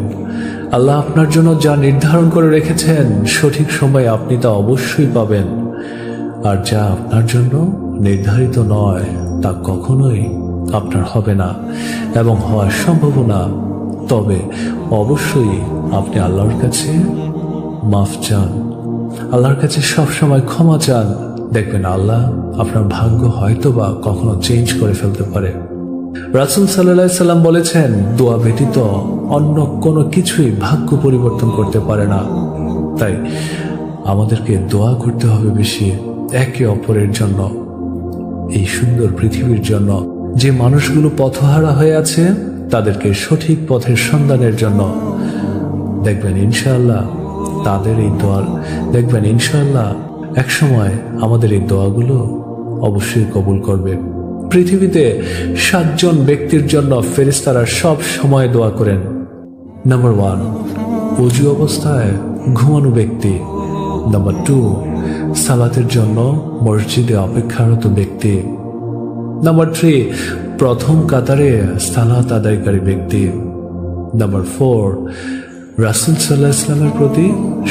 আল্লাহ আপনার জন্য যা নির্ধারণ করে রেখেছেন সঠিক সময়ে আপনি তা অবশ্যই পাবেন, আর যা আপনার জন্য নির্ধারিত নয় তা কখনোই আপনার হবে না এবং হওয়ার সম্ভাবনা। তবে অবশ্যই আপনি আল্লাহর কাছে মাফ চান, আল্লাহর কাছে সবসময় ক্ষমা চান। দেখবেন আল্লাহ আপনার ভাগ্য হয়তোবা কখনো চেঞ্জ করে ফেলতে পারে। রাসূল সাল্লাল্লাহু আলাইহি সাল্লাম বলেছেন, দোয়া ব্যতীত অন্য কোনো কিছুই ভাগ্য পরিবর্তন করতে পারে না। তাই আমাদেরকে দোয়া করতে হবে বেশি, একে অপরের জন্য, এই সুন্দর পৃথিবীর জন্য। যে মানুষগুলো পথহারা হয়ে আছে তাদেরকে সঠিক পথের সন্ধানের জন্য। দেখবেন ইনশাআল্লাহ তাদের এই দোয়া, দেখবেন ইনশাআল্লাহ একসময় আমাদের এই দোয়াগুলো অবশ্যই কবুল করবে। পৃথিবীতে 7 জন ব্যক্তির জন্য ফেরেশতারা সব সময় দোয়া করেন। নাম্বার 1, ওযু অবস্থায় ঘুমানো ব্যক্তি। নাম্বার 2, সালাতের জন্য মসজিদে অপেক্ষারত ব্যক্তি। নাম্বার 3, প্রথম কাতারে সালাত আদায়কারী ব্যক্তি। নাম্বার 4, রাসূল সাল্লাল্লাহু আলাইহি ওয়াসাল্লামের প্রতি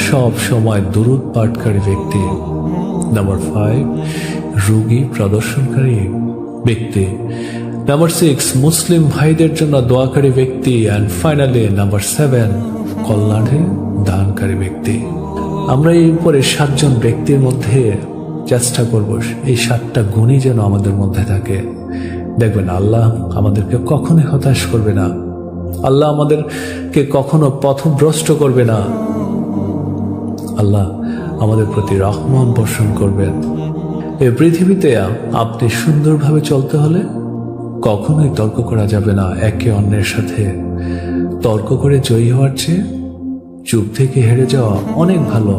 সব সময় দুরূদ পাঠকারী ব্যক্তি। নাম্বার 5, রোগী প্রদর্শনকারী ব্যক্তি। নাম্বার 6, মুসলিম ভাইদের জন্য দোয়াকারী ব্যক্তি। অ্যান্ড ফাইনালি নাম্বার 7, কল্যাণে দানকারী ব্যক্তি। আমরা এই উপরে 7 জন ব্যক্তির মধ্যে চেষ্টা করব এই 7টা গুণই যেন আমাদের মধ্যে থাকে। দেখবেন আল্লাহ আমাদেরকে কখনোই হতাশ করবে না, আল্লাহ আমাদেরকে কখনো পথভ্রষ্ট করবে না, আল্লাহ আমাদের প্রতি রহমত বর্ষণ করবেন। এই পৃথিবীতে আপনি সুন্দরভাবে চলতে হলে কখনোই তর্ক করা যাবে না একে অন্যের সাথে। তর্ক করে জয়ী হওয়ার চেয়ে চুপ থেকে হেরে যাওয়া অনেক ভালো।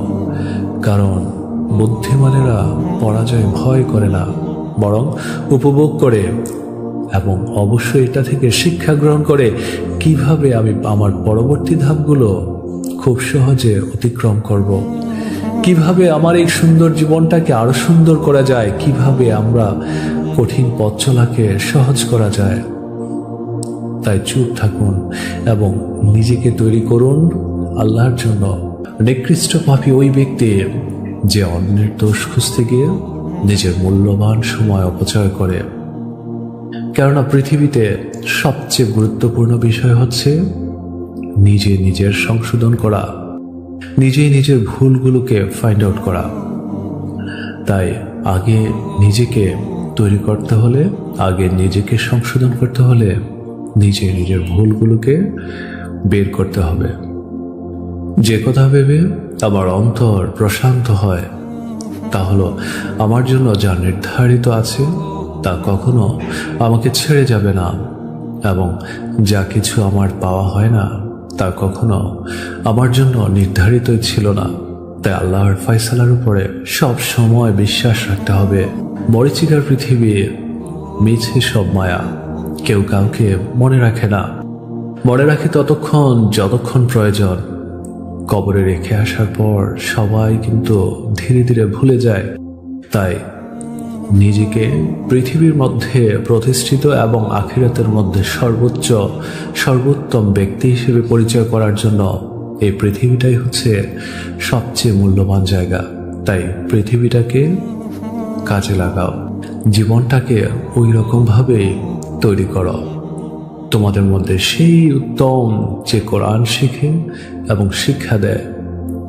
কারণ বুদ্ধিমানেরা পরাজয় ভয় করে না, বরং উপভোগ করে এবং অবশ্যই এটা থেকে শিক্ষা গ্রহণ করে কিভাবে আমি আমার পরবর্তী ধাপগুলো খুব সহজে অতিক্রম করব, কিভাবে আমার এই সুন্দর জীবনটাকে আরো সুন্দর করা যায়, কিভাবে আমরা কঠিন পথ চলাকে সহজ করা যায়। তাই চুপ থাকুন এবং নিজেকে তৈরি করুন আল্লাহর জন্য। নিকৃষ্ট পাপী ওই ব্যক্তি যে অন্যের দোষ খুঁজতে গিয়ে নিজের মূল্যবান সময় অপচয় করে। কেননা পৃথিবীতে সবচেয়ে গুরুত্বপূর্ণ বিষয় হচ্ছে নিজে নিজের সংশোধন করা, নিজেই নিজের ভুলগুলোকে ফাইন্ড আউট করা। তাই আগে নিজেকে তৈরি করতে হলে, আগে নিজেকে সংশোধন করতে হলে নিজে নিজের ভুলগুলোকে বের করতে হবে। যে কথা ভেবে আমার অন্তর প্রশান্ত হয় তা হলো আমার জন্য যা নির্ধারিত আছে তা কখনো আমাকে ছেড়ে যাবে না, এবং যা কিছু আমার পাওয়া হয় না তা কখনো আমার জন্য নির্ধারিতই ছিল না। তাই আল্লাহর ফয়সালার উপরে সব সময় বিশ্বাস রাখতে হবে। মরীচিকার পৃথিবী, মিছে সব মায়া, কেউ কাউকে মনে রাখে না, মনে রাখে ততক্ষণ যতক্ষণ প্রয়োজন। কবরে রেখে আসার পর সবাই কিন্তু ধীরে ধীরে ভুলে যায়। তাই নিজেকে পৃথিবীর মধ্যে প্রতিষ্ঠিত এবং আখিরাতের মধ্যে সর্বোত্তম ব্যক্তি হিসেবে পরিচয় করার জন্য এই পৃথিবীটাই হচ্ছে সবচেয়ে মূল্যবান জায়গা। তাই পৃথিবীটাকে কাজে লাগাও, জীবনটাকে ওই রকমভাবেই তৈরি করো। তোমাদের মধ্যে সেই উত্তম যে কোরআন শিখে এবং শিক্ষা দেয়।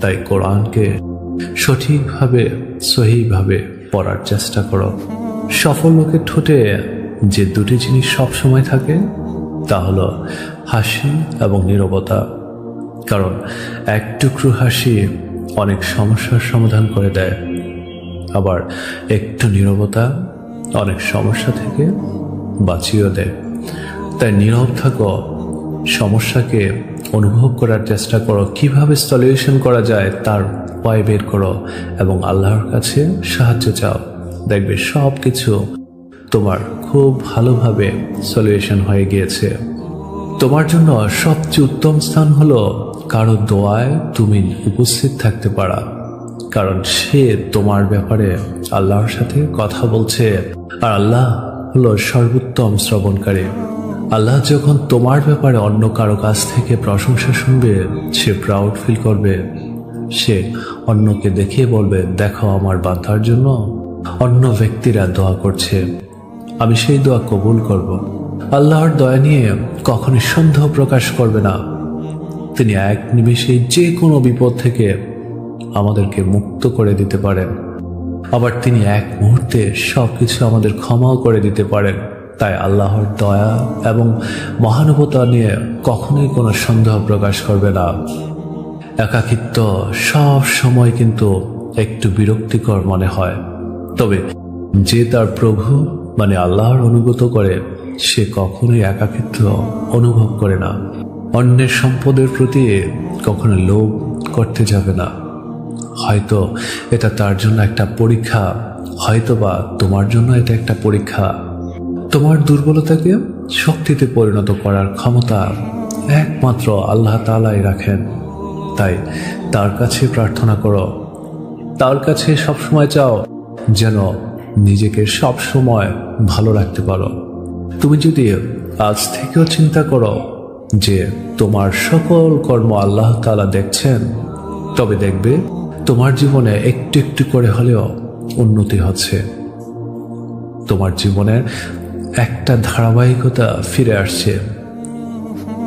তাই কোরআনকে সঠিকভাবে সহিভাবে পড়ার চেষ্টা করো। সফল লোকের ঠোঁটে যে দুটি জিনিস সব সময় থাকে তা হলো হাসি এবং নীরবতা। কারণ এক টুকরো হাসি অনেক সমস্যার সমাধান করে দেয়, আবার একটু নীরবতা অনেক সমস্যা থেকে বাঁচিয়ে দেয়। তাই নীরব থাকো, সমস্যাকে অনুভব করার চেষ্টা করো, কিভাবে সলিউশন করা যায় তার উপায় বের করো এবং আল্লাহর কাছে সাহায্য চাও। দেখবে সব কিছু তোমার খুব ভালোভাবে সলিউশন হয়ে গিয়েছে। তোমার জন্য সবচেয়ে উত্তম স্থান হলো কারো দোয়ায় তুমি উপস্থিত থাকতে পারা, কারণ সে তোমার ব্যাপারে আল্লাহর সাথে কথা বলছে, আর আল্লাহ হলো সর্বোত্তম শ্রবণকারী। আল্লাহ যখন তোমার ব্যাপারে অন্য কারো কাছ থেকে প্রশংসা শুনবে, সে প্রাউড ফিল করবে। সে অন্যকে দেখিয়ে বলবে, দেখো আমার বান্দার জন্য অন্য ব্যক্তিরা দোয়া করছে, আমি সেই দোয়া কবুল করব। আল্লাহর দয়া নিয়ে কখনই সন্দেহ প্রকাশ করবে না। তিনি এক নিমেষে যে কোনো বিপদ থেকে আমাদেরকে মুক্ত করে দিতে পারেন, আবার তিনি এক মুহূর্তে সবকিছু আমাদের ক্ষমাও করে দিতে পারেন। তাই আল্লাহর দয়া এবং মহানুভবতা নিয়ে কখনোই কোনো সন্দেহ প্রকাশ করবে না। একাকিত্ব সব সময় কিন্তু একটু বিরক্তিকর মনে হয়, তবে যে তার প্রভু মানে আল্লাহর অনুগত করে, সে কখনোই একাকিত্ব অনুভব করে না। অন্যের সম্পদের প্রতি কখনো লোভ করতে যাবে না। হয়তো এটা তার জন্য একটা পরীক্ষা, হয়তোবা তোমার জন্য এটা একটা পরীক্ষা। তোমার দুর্বলতাকে শক্তিতে পরিণত করার ক্ষমতা একমাত্র আল্লাহ তাআলাই রাখেন। তাই তার কাছে প্রার্থনা করো, তার কাছে সবসময় চাও যেন নিজেকে সবসময় ভালো রাখতে পারো। তুমি যদি আজ থেকেও চিন্তা করো যে তোমার সকল কর্ম আল্লাহ তাআলা দেখছেন, তবে দেখবে তোমার জীবনে একটু একটু করে হলেও উন্নতি হচ্ছে। তোমার জীবনের একটা ধারাবাহিকতা ফিরে আসছে।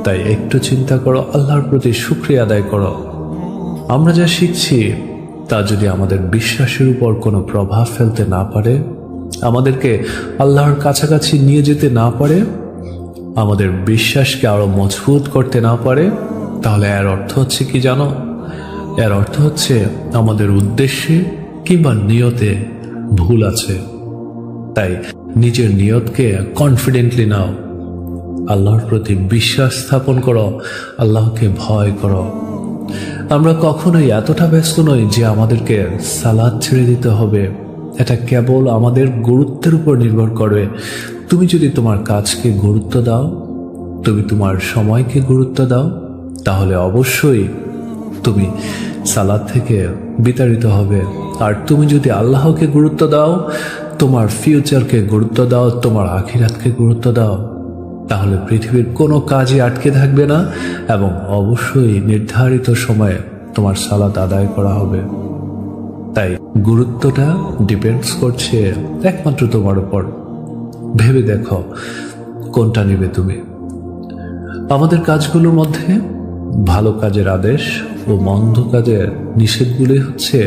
তাই একটু চিন্তা করো, আল্লাহর প্রতি শুকরিয়া আদায় করো। আমরা যা শিখছি তা যদি আমাদের বিশ্বাসের উপর কোনো প্রভাব ফেলতে না পারে, আমাদেরকে আল্লাহর কাছাকাছি নিয়ে যেতে না পারে, আমাদের বিশ্বাসকে আরো মজবুত করতে না পারে, তাহলে এর অর্থ হচ্ছে কি জানো? এর অর্থ হচ্ছে আমাদের উদ্দেশ্যে কিংবা নিয়তে ভুল আছে। তাই নিজের নিয়তকে কনফিডেন্টলি নাও, আল্লাহর প্রতি বিশ্বাস স্থাপন করো, আল্লাহকে ভয় করো। আমরা কখনোই এতটা ব্যস্ত নই যে আমাদেরকে সালাত ছেড়ে দিতে হবে। এটা কেবল আমাদের গুরুত্বের উপর নির্ভর করবে। তুমি যদি তোমার কাজকে গুরুত্ব দাও, তুমি তোমার সময়কে গুরুত্ব দাও, তাহলে অবশ্যই তুমি সালাত থেকে বিতাড়িত হবে। আর তুমি যদি আল্লাহকে গুরুত্ব দাও, তোমার ফিউচারকে গুরুত্ব দাও, তোমার আখিরাতকে গুরুত্ব দাও, তাহলে পৃথিবীর কোনো কাজই আটকে থাকবে না এবং অবশ্যই নির্ধারিত সময়ে তোমার সালাত আদায় করা হবে। তাই গুরুত্বটা ডিপেন্ডস করছে একমাত্র তোমার উপর। ভেবে দেখো কোনটা নেবে তুমি। আমাদের কাজগুলোর মধ্যে ভালো কাজের আদেশ ও মন্দ কাজের নিষেধগুলি হচ্ছে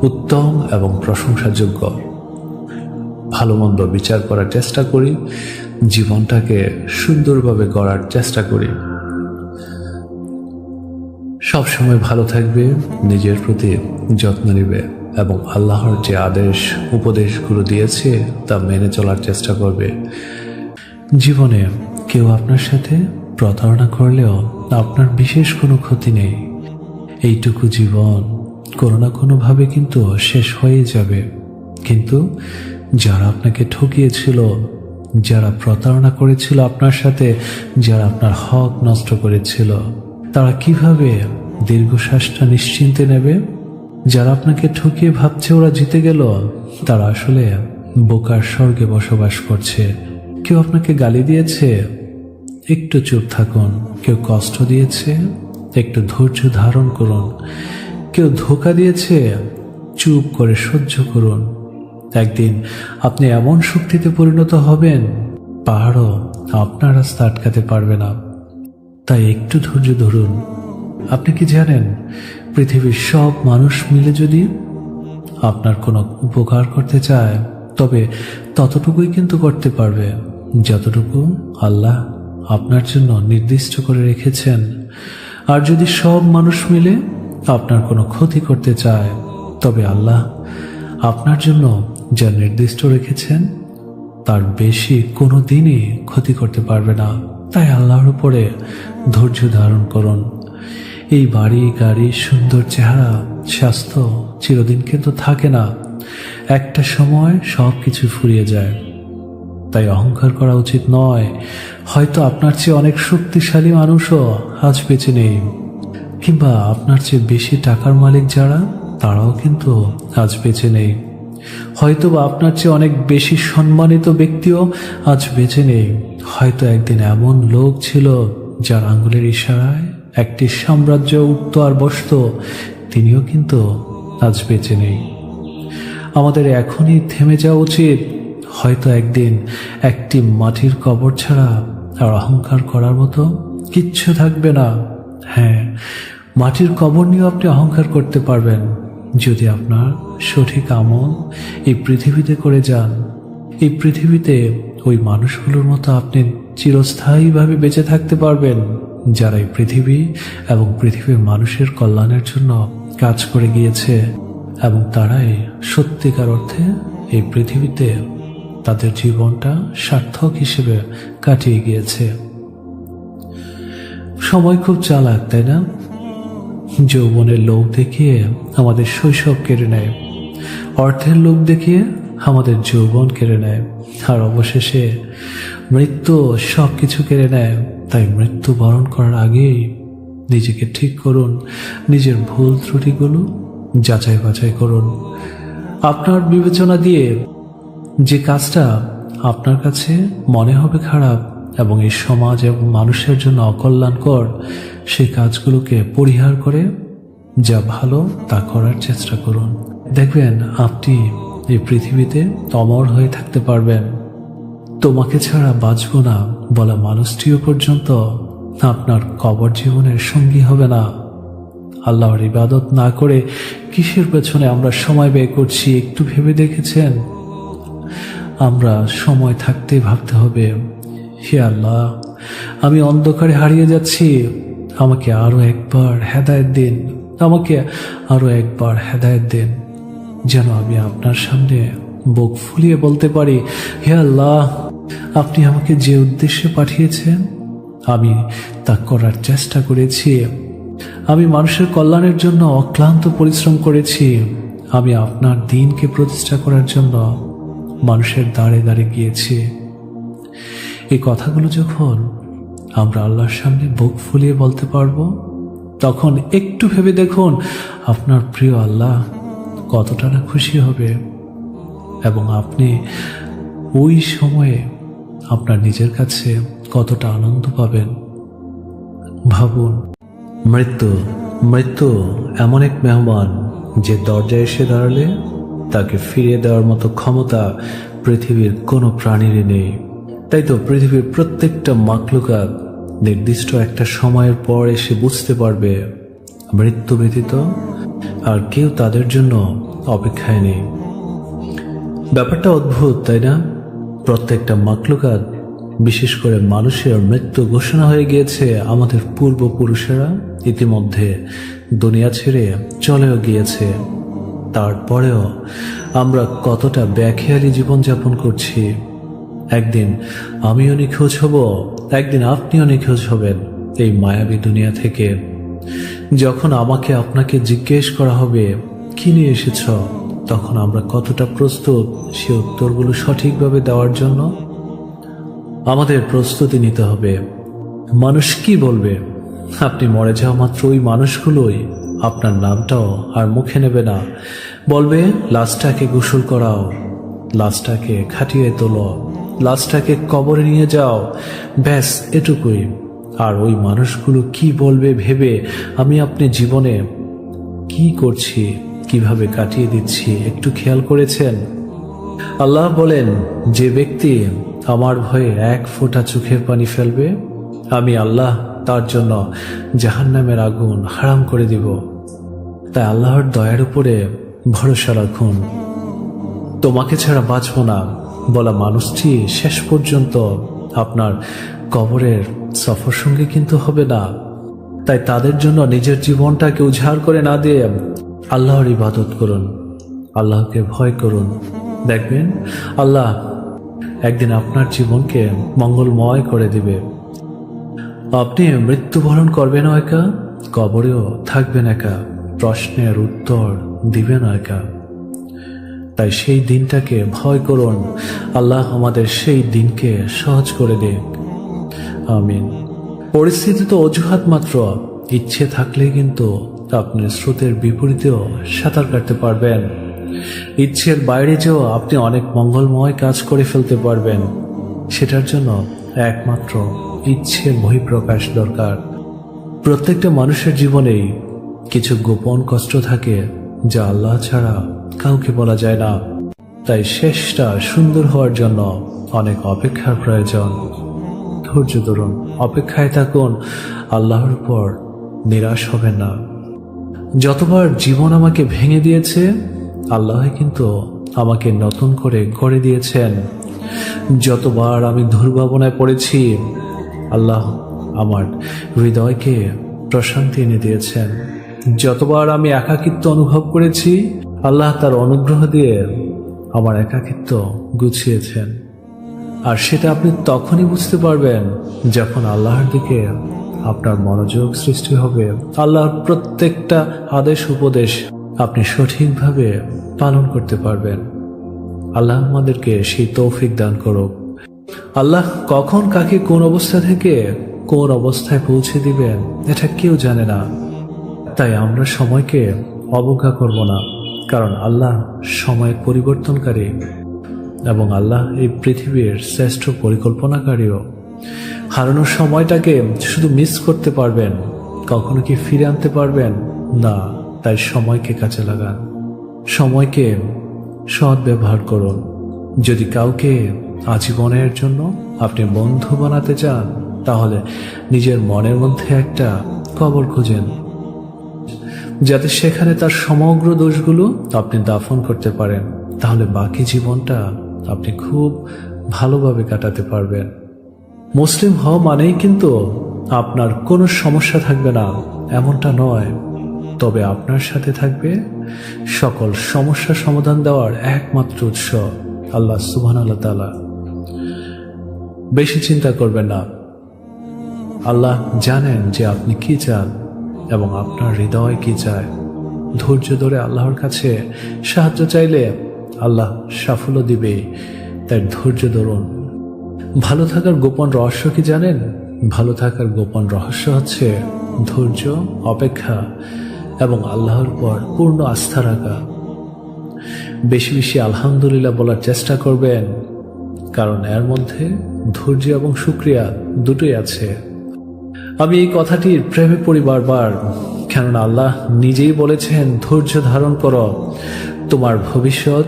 উত্তম এবং প্রশংসাযোগ্য। ভালো মন্দ বিচার করার চেষ্টা করি, জীবনটাকে সুন্দরভাবে গড়ার চেষ্টা করি। সবসময় ভালো থাকবে, নিজের প্রতি যত্ন নেবে এবং আল্লাহর যে আদেশ উপদেশগুলো দিয়েছে তা মেনে চলার চেষ্টা করবে। জীবনে কেউ আপনার সাথে প্রতারণা করলেও আপনার বিশেষ কোনো ক্ষতি নেই। এইটুকু জীবন কোনো না কোনোভাবে কিন্তু শেষ হয়ে যাবে। কিন্তু যারা আপনাকে ঠকিয়েছিল, যারা প্রতারণা করেছিল আপনার সাথে, যারা আপনার হক নষ্ট করেছিল, তারা কিভাবে দীর্ঘশ্বাসটা নিশ্চিন্তে নেবে? যারা আপনাকে ঠকিয়ে ভাবছে ওরা জিতে গেল, তারা আসলে বোকার স্বর্গে বসবাস করছে। কেউ আপনাকে গালি দিয়েছে, একটু চুপ থাকুন। কেউ কষ্ট দিয়েছে, একটু ধৈর্য ধারণ করুন। কেউ ধোঁকা দিয়েছে, চুপ করে সহ্য করুন। একদিন আপনি এমন শক্তিতে পরিণত হবেন, পাহাড়ও আপনার রাস্তা আটকাতে পারবে না। তাই একটু ধৈর্য ধরুন। আপনি কি জানেন, পৃথিবীর সব মানুষ মিলে যদি আপনার কোনো উপকার করতে চায়, তবে ততটুকুই কিন্তু করতে পারবে যতটুকু আল্লাহ আপনার জন্য নির্দিষ্ট করে রেখেছেন। আর যদি সব মানুষ মিলে আপনার কোনো ক্ষতি করতে চায়, তবে আল্লাহ আপনার জন্য যা নির্দিষ্ট রেখেছেন তার বেশি কোনো দিনই ক্ষতি করতে পারবে না। তাই আল্লাহর উপরে ধৈর্য ধারণ করুন। এই বাড়ি গাড়ি সুন্দর চেহারা স্বাস্থ্য চিরদিন কিন্তু থাকে না। একটা সময় সব কিছু ফুরিয়ে যায়। তাই অহংকার করা উচিত নয়। হয়তো আপনার চেয়ে অনেক শক্তিশালী মানুষও আজ বেঁচে নেই, কিংবা আপনার চেয়ে বেশি টাকার মালিক যারা, তারাও কিন্তু আজ বেঁচে নেই। হয়তো বা আপনার চেয়ে অনেক বেশি সম্মানিত ব্যক্তিও আজ বেঁচে নেই। হয়তো একদিন এমন লোক ছিল যার আঙ্গুলের ইশারায় একটি সাম্রাজ্য উঠত আর বসত, তিনিও কিন্তু আজ বেঁচে নেই। আমাদের এখনই থেমে যাওয়া উচিত। হয়তো একদিন একটি মাটির কবর ছাড়া আর অহংকার করার মতো কিচ্ছু থাকবে না। হ্যাঁ, মাটির কবর নিয়েও আপনি অহংকার করতে পারবেন যদি আপনার সঠিক আমল এই পৃথিবীতে করে যান। এই পৃথিবীতে ওই মানুষগুলোর মতো আপনি চিরস্থায়ীভাবে বেঁচে থাকতে পারবেন, যারা এই পৃথিবী এবং পৃথিবীর মানুষের কল্যাণের জন্য কাজ করে গিয়েছে, এবং তারাই সত্যিকার অর্থে এই পৃথিবীতে তাদের জীবনটা সার্থক হিসেবে কাটিয়ে গিয়েছে। সময় খুব চালাক, তাই না? যৌবনের লোভ দেখিয়ে আমাদের শৈশব কেড়ে নেয়, অর্থের লোভ দেখিয়ে আমাদের যৌবন কেড়ে নেয়, আর অবশেষে মৃত্যু সব কিছু কেড়ে নেয়। তাই মৃত্যু বরণ করার আগেই নিজেকে ঠিক করুন, নিজের ভুল ত্রুটিগুলো যাচাই বাছাই করুন। আপনার বিবেচনা দিয়ে যে কাজটা আপনার কাছে মনে হবে খারাপ এবং এই সমাজ এবং মানুষের জন্য অকল্যাণকর, সেই কাজগুলোকে পরিহার করে যা ভালো তা করার চেষ্টা করুন। দেখবেন আপনি এই পৃথিবীতে অমর হয়ে থাকতে পারবেন। তোমাকে ছাড়া বাঁচব না বলা মানুষটিও পর্যন্ত আপনার কবর জীবনের সঙ্গী হবে না। আল্লাহর ইবাদত না করে কিসের পেছনে আমরা সময় ব্যয় করছি একটু ভেবে দেখেছেন? আমরা সময় থাকতেই ভাবতে হবে, হে আল্লাহ, আমি অন্ধকারে হারিয়ে যাচ্ছি, আমাকে আরো একবার হেদায়েত দিন, আমাকে আরো একবার হেদায়েত দিন, যেন আমি আপনার সামনে বুক ফুলিয়ে বলতে পারি, হে আল্লাহ, আপনি আমাকে যে উদ্দেশ্যে পাঠিয়েছেন আমি তা করার চেষ্টা করেছি। আমি মানুষের কল্যাণের জন্য অক্লান্ত পরিশ্রম করেছি। আমি আপনার দ্বীনকে প্রতিষ্ঠা করার জন্য মানুষের দাঁড়ে দাঁড়ে গিয়েছি। এই কথাগুলো যখন আমরা আল্লাহর সামনে বুক ফুলিয়ে বলতে পারবো, তখন একটু ভেবে দেখুন আপনার প্রিয় আল্লাহ কতটা না খুশি হবে, এবং আপনি ওই সময়ে আপনার নিজের কাছে কতটা আনন্দ পাবেন। ভাবুন, মৃত্যু এমন এক মেহমান যে দরজায় এসে দাঁড়ালে তাকে ফিরিয়ে দেওয়ার মতো ক্ষমতা পৃথিবীর কোনো প্রাণীরই নেই। তাই তো পৃথিবীর প্রত্যেকটা মাখলুকাত নির্দিষ্ট একটা সময়ের পর এসে বুঝতে পারবে মৃত্যু ব্যতীত আর কেউ তাদের জন্য অপেক্ষায় নেই। ব্যাপারটা অদ্ভুত, তাই না? প্রত্যেকটা মাখলুকাত, বিশেষ করে মানুষের মৃত্যু ঘোষণা হয়ে গিয়েছে। আমাদের পূর্বপুরুষেরা ইতিমধ্যে দুনিয়া ছেড়ে চলেও গিয়েছে। তারপরেও আমরা কতটা বেখেয়ালি জীবনযাপন করছি। একদিন আমিও নিখোঁজ হব, একদিন আপনিও নিখোঁজ হবেন এই মায়াবী দুনিয়া থেকে। যখন আমাকে আপনাকে জিজ্ঞেস করা হবে কি নিয়ে এসেছ, তখন আমরা কতটা প্রস্তুত সে উত্তরগুলো সঠিকভাবে দেওয়ার জন্য? আমাদের প্রস্তুতি নিতে হবে। মানুষ কি বলবে? আপনি মরে যাওয়া মাত্র ওই মানুষগুলোই আপনার নামটাও আর মুখে নেবে না। বলবে লাশটাকে গোসল করাও, লাশটাকে খাটিয়ে তোলো, লাশটাকে কবরে নিয়ে যাও, ব্যাস এটুকুই। আর ওই মানুষগুলো কি বলবে ভেবে আমি আপনি জীবনে কি করছি, কিভাবে কাটিয়ে দিচ্ছি একটু খেয়াল করেছেন? আল্লাহ বলেন, যে ব্যক্তি আমার ভয়ে এক ফোঁটা চোখের পানি ফেলবে, আমি আল্লাহ তার জন্য জাহান্নামের আগুন হারাম করে দিব। তাই আল্লাহর দয়ার উপরে ভরসা রাখুন। তোমাকে ছাড়া বাঁচব না বলা মানুষটি শেষ পর্যন্ত আপনার কবরের সফর সঙ্গী কিন্তু হবে না। তাই তাদের জন্য নিজের জীবনটাকে উজাড় করে না দিয়ে আল্লাহর ইবাদত করুন, আল্লাহকে ভয় করুন। দেখবেন আল্লাহ একদিন আপনার জীবনকে মঙ্গলময় করে দিবে। আপনি মৃত্যুবরণ করবেন একা, কবরেও থাকবেন একা, প্রশ্নের উত্তর দিবেন একা। তাই সেই দিনটাকে ভয় করুন। আল্লাহ আমাদের সেই দিনকে সহজ করে দিক। আমিন। পরিস্থিতি তো অজুহাত মাত্র। ইচ্ছে থাকলে কিন্তু আপনি স্রোতের বিপরীতেও সাঁতার কাটতে পারবেন। ইচ্ছের বাইরে যেও আপনি অনেক মঙ্গলময় কাজ করে ফেলতে পারবেন। সেটার জন্য একমাত্র ইচ্ছের বহিঃপ্রকাশ দরকার। প্রত্যেকটা মানুষের জীবনেই কিছু গোপন কষ্ট থাকে, যা আল্লাহ ছাড়া কাউকে বলা যায় না। তাই শেষটা সুন্দর হওয়ার জন্য অনেক অপেক্ষার প্রয়োজন। ধৈর্য ধরুন, অপেক্ষায় থাকুন, আল্লাহর উপর নিরাশ হবেন না। যতবার জীবন আমাকে ভেঙে দিয়েছে, আল্লাহ কিন্তু আমাকে নতুন করে গড়ে দিয়েছেন। যতবার আমি দুর্ভাবনায় পড়েছি, আল্লাহ আমার হৃদয়কে প্রশান্তি এনে দিয়েছেন। যতবার আমি একাকিত্ব অনুভব করেছি, আল্লাহ তার অনুগ্রহ দিয়ে আমার একাকিত্ব গুছিয়েছেন। আর সেটা আপনি তখনই বুঝতে পারবেন যখন আল্লাহর দিকে আপনার মনোযোগ সৃষ্টি হবে। আল্লাহর প্রত্যেকটা আদেশ উপদেশ আপনি সঠিকভাবে পালন করতে পারবেন। আল্লাহ আমাদেরকে সেই তৌফিক দান করুক। আল্লাহ কখন কাকে কোন অবস্থা থেকে কোন অবস্থায় পৌঁছে দিবেন এটা কেউ জানে না। তাই আমরা সময়কে অবজ্ঞা করব না, কারণ আল্লাহ সময়ের পরিবর্তনকারী এবং আল্লাহ এই পৃথিবীর শ্রেষ্ঠ পরিকল্পনাকারীও। হারানোর সময়টাকে শুধু মিস করতে পারবেন, কখনো কি ফিরে আনতে পারবেন না। তাই সময়কে কাজে লাগান, সময়কে সৎ ব্যবহার করুন। যদি কাউকে আজীবনের জন্য আপনি বন্ধু বানাতে চান, তাহলে নিজের মনের মধ্যে একটা কবর খুঁজেন, যাতে সেখানে তার সমগ্র দোষগুলো আপনি দাফন করতে পারেন। তাহলে বাকি জীবনটা আপনি খুব ভালোভাবে কাটাতে পারবেন। মুসলিম হওয়া মানেই কিন্তু আপনার কোনো সমস্যা থাকবে না এমনটা নয়, তবে আপনার সাথে থাকবে সকল সমস্যার সমাধান দেওয়ার একমাত্র উৎস আল্লাহ সুবহানাহু ওয়া তাআলা। বেশি চিন্তা করবেন না। আল্লাহ জানেন যে আপনি কি চান এবং আপনার হৃদয় কি চায়। ধৈর্য ধরে আল্লাহর কাছে সাহায্য চাইলে আল্লাহ সাফল্য দিবে। তাই ধৈর্য ধরুন। ভালো থাকার গোপন রহস্য কি জানেন? ভালো থাকার গোপন রহস্য হচ্ছে ধৈর্য, অপেক্ষা এবং আল্লাহর উপর পূর্ণ আস্থা রাখা। বেশি বেশি আলহামদুলিল্লাহ বলার চেষ্টা করবেন, কারণ এর মধ্যে ধৈর্য এবং শুকরিয়া দুটোই আছে। আমি এই কথাটির প্রেমে পড়ি বারবার, কেননা আল্লাহ নিজেই বলেছেন, ধৈর্য ধারণ করো, তোমার ভবিষ্যৎ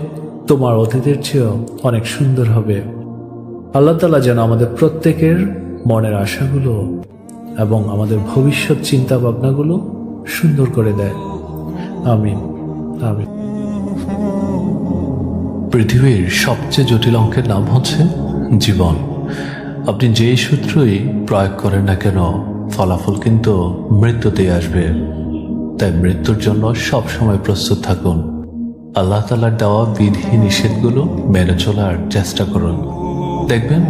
তোমার অতীতের চেয়েও অনেক সুন্দর হবে। আল্লাহ তাআলা যেন আমাদের প্রত্যেকের মনের আশাগুলো এবং আমাদের ভবিষ্যৎ চিন্তা ভাবনাগুলো সুন্দর করে দেয়। আমিন আমিন। পৃথিবীর সবচেয়ে জটিল অঙ্কের নাম হচ্ছে জীবন। আপনি যেই সূত্রই প্রয়োগ করেন না কেন, ফলাফল কিন্তু মৃত্যুতেই আসবে। তাই মৃত্যুর জন্য সব সময় প্রস্তুত থাকুন। আল্লাহ তাআলার দেওয়া বিধি নিষেধগুলো মেনে চলার চেষ্টা করুন। দেখবেন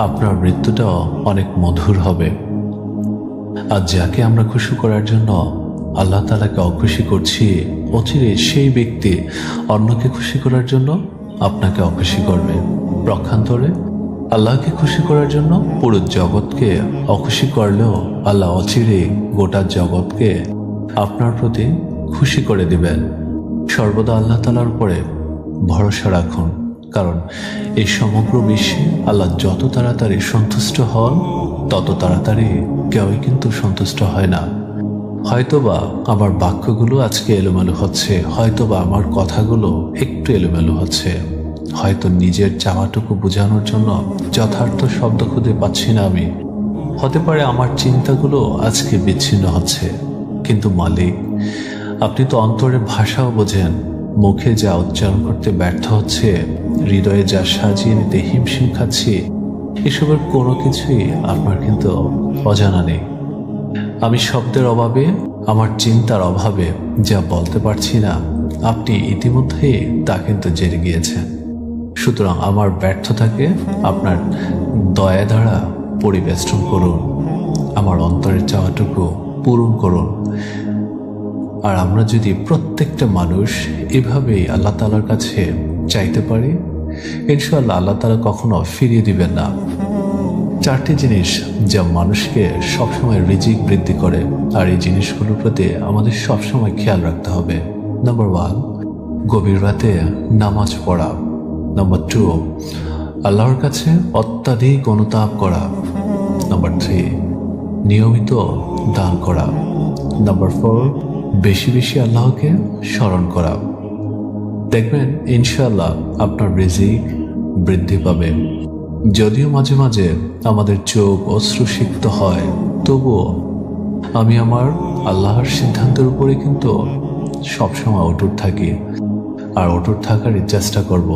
আপনার মৃত্যুটাও অনেক মধুর হবে। আর যাকে আমরা খুশি করার জন্য আল্লাহ তাআলাকে অখুশি করছি, অচিরে সেই ব্যক্তি অন্যকে খুশি করার জন্য আপনাকে অখুশি করবে। পক্ষান্তরে আল্লাহকে খুশি করার জন্য পুরো জগৎকে অখুশি করলেও আল্লাহ অচিরে গোটা জগৎকে আপনার প্রতি খুশি করে দিবেন। সর্বদা আল্লাহ তাআলার উপরে ভরসা রাখুন, কারণ এই সমগ্র বিশ্বে আল্লাহ যত তাড়াতাড়ি সন্তুষ্ট হন, তত তাড়াতাড়ি কেউই কিন্তু সন্তুষ্ট হয় না। হয়তোবা আমার বাক্যগুলো আজকে এলোমেলো হচ্ছে, হয়তোবা আমার কথাগুলো একটু এলোমেলো হচ্ছে, হয়তো নিজের চাওয়াটুকু বোঝানোর জন্য যথার্থ শব্দ খুঁজে পাচ্ছি না আমি। হতে পারে আমার চিন্তাগুলো আজকে বিচ্ছিন্ন হচ্ছে, কিন্তু মালিক আপনি তো অন্তরের ভাষাও বোঝেন। মুখে যা উচ্চারণ করতে ব্যর্থ হচ্ছে, হৃদয়ে যা সাজিয়ে নিতে হিমশিম খাচ্ছি, এসবের কোনো কিছুই আপনার কিন্তু অজানা নেই। আমি শব্দের অভাবে, আমার চিন্তার অভাবে যা বলতে পারছি না, আপনি ইতিমধ্যেই তা কিন্তু জেনে গিয়েছেন। সুতরাং আমার ব্যর্থতাকে আপনার দয়া দ্বারা পরিবেষ্টন করুন, আমার অন্তরের চাওয়াটুকু পূরণ করুন। আর আমরা যদি প্রত্যেকটা মানুষ এভাবেই আল্লাহ তাআলার কাছে চাইতে পারি, ইনশাআল্লাহ আল্লাহ তাআলা কখনো ফিরিয়ে দিবেন না। 4টি জিনিস যা মানুষকে সবসময় রিজিক বৃদ্ধি করে, আর এই জিনিসগুলোর প্রতি আমাদের সবসময় খেয়াল রাখতে হবে। নাম্বার 1, গভীর রাতে নামাজ পড়া। নাম্বার 2, আল্লাহর কাছে অত্যাধিক অনুতাপ করা। নাম্বার 3, নিয়মিত দান করা। নাম্বার 4, বেশি বেশি আল্লাহকে স্মরণ করা। দেখবেন ইনশাআল্লাহ আপনার রিজিক বৃদ্ধি পাবে। যদিও মাঝে মাঝে আমাদের চোখ অশ্রুসিক্ত হয়, তবুও আমি আমার আল্লাহর সিদ্ধান্তের উপরে কিন্তু সবসময় অটুট থাকি, আর অটুট থাকারই চেষ্টা করব।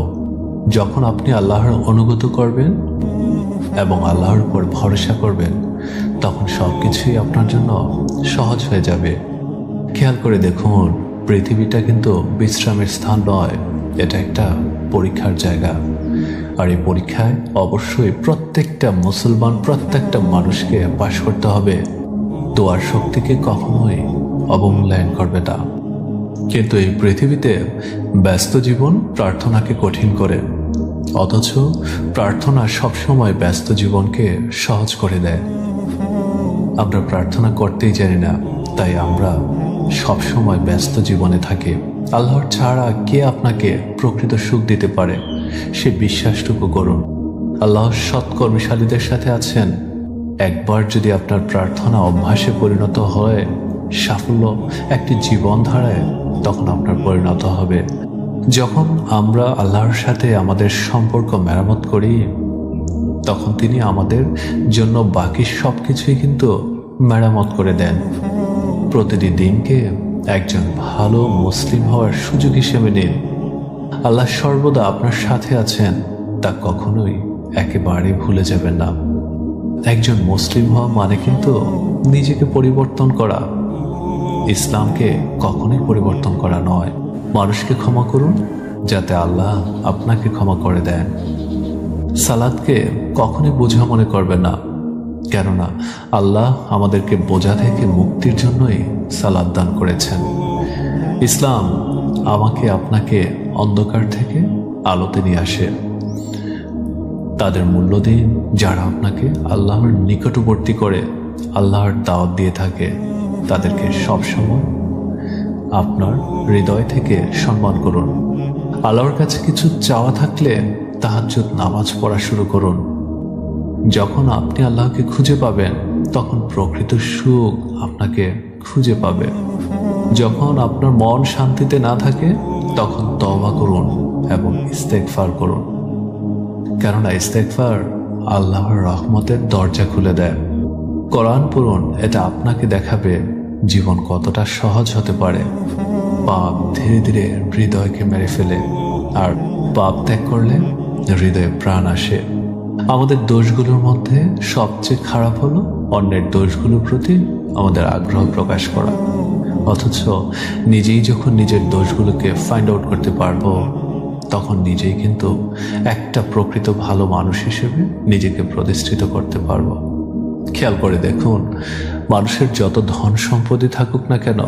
যখন আপনি আল্লাহর অনুগত করবেন এবং আল্লাহর উপর ভরসা করবেন, তখন সব কিছুই আপনার জন্য সহজ হয়ে যাবে। খেয়াল করে দেখুন, পৃথিবীটা কিন্তু বিশ্রামের স্থান নয়, এটা একটা পরীক্ষার জায়গা। আর এই পরীক্ষায় অবশ্যই প্রত্যেকটা মুসলমান, প্রত্যেকটা মানুষকে পাশ করতে হবে। দোয়ার শক্তিকে কখনোই অবমূল্যায়ন করবে না। কিন্তু এই পৃথিবীতে ব্যস্ত জীবন প্রার্থনাকে কঠিন করে, অথচ প্রার্থনা সবসময় ব্যস্ত জীবনকে সহজ করে দেয়। আমরা প্রার্থনা করতেই জানি না, তাই আমরা সবসময় ব্যস্ত জীবনে থাকি। আল্লাহর ছাড়া কে আপনাকে প্রকৃত সুখ দিতে পারে, সে বিশ্বাসটুকু করুন। আল্লাহ সৎকর্মশালীদের সাথে আছেন। একবার যদি আপনার প্রার্থনা অভ্যাসে পরিণত হয়, সাফল্য একটি জীবনধারায় তখন আপনার পরিণত হবে। যখন আমরা আল্লাহর সাথে আমাদের সম্পর্ক মেরামত করি, তখন তিনি আমাদের জন্য বাকি সব কিছুই কিন্তু মেরামত করে দেন। প্রতিটি দিনকে একজন ভালো মুসলিম হওয়ার সুযোগ হিসেবে নিন। আল্লাহ সর্বদা আপনার সাথে আছেন, তা কখনোই একেবারে ভুলে যাবেন না। একজন মুসলিম হওয়া মানে কিন্তু নিজেকে পরিবর্তন করা, ইসলামকে কখনোই পরিবর্তন করা নয়। মানুষকে ক্ষমা করুন যাতে আল্লাহ আপনাকে ক্ষমা করে দেন। সালাতকে কখনোই বোঝা মনে করবেন না, কেননা আল্লাহ আমাদেরকে বোঝা থেকে মুক্তির জন্যই সালাত দান করেছেন। ইসলাম আমাকে আপনাকে অন্ধকার থেকে আলোতে নিয়ে আসে। তাদের মূল্য দিন যারা আপনাকে আল্লাহর নিকটবর্তী করে, আল্লাহর দাওয়াত দিয়ে থাকে। তাদেরকে সবসময় আপনার হৃদয় থেকে সম্মান করুন। আল্লাহর কাছে কিছু চাওয়া থাকলে তাহাজ্জুদ নামাজ পড়া শুরু করুন। যখন আপনি আল্লাহকে খুঁজে পাবেন, তখন প্রকৃত সুখ আপনাকে খুঁজে পাবে। যখন আপনার মন শান্তিতে না থাকে, তখন তওবা করুন এবং ইস্তেগফার করুন, কেননা ইস্তেগফার আল্লাহর রহমতের দরজা খুলে দেয়। কোরআন পড়ুন, এটা আপনাকে দেখাবে জীবন কতটা সহজ হতে পারে। পাপ ধীরে ধীরে হৃদয়কে মেরে ফেলে, আর পাপ ত্যাগ করলে হৃদয়ে প্রাণ আসে। আমাদের দোষগুলোর মধ্যে সবচেয়ে খারাপ হলো অন্যের দোষগুলোর প্রতি আমাদের আগ্রহ প্রকাশ করা। অথচ নিজেই যখন নিজের দোষগুলোকে ফাইন্ড আউট করতে পারবো, তখন নিজেই কিন্তু একটা প্রকৃত ভালো মানুষ হিসেবে নিজেকে প্রতিষ্ঠিত করতে পারবো। খেয়াল করে দেখুন, মানুষের যত ধন সম্পত্তি থাকুক না কেন,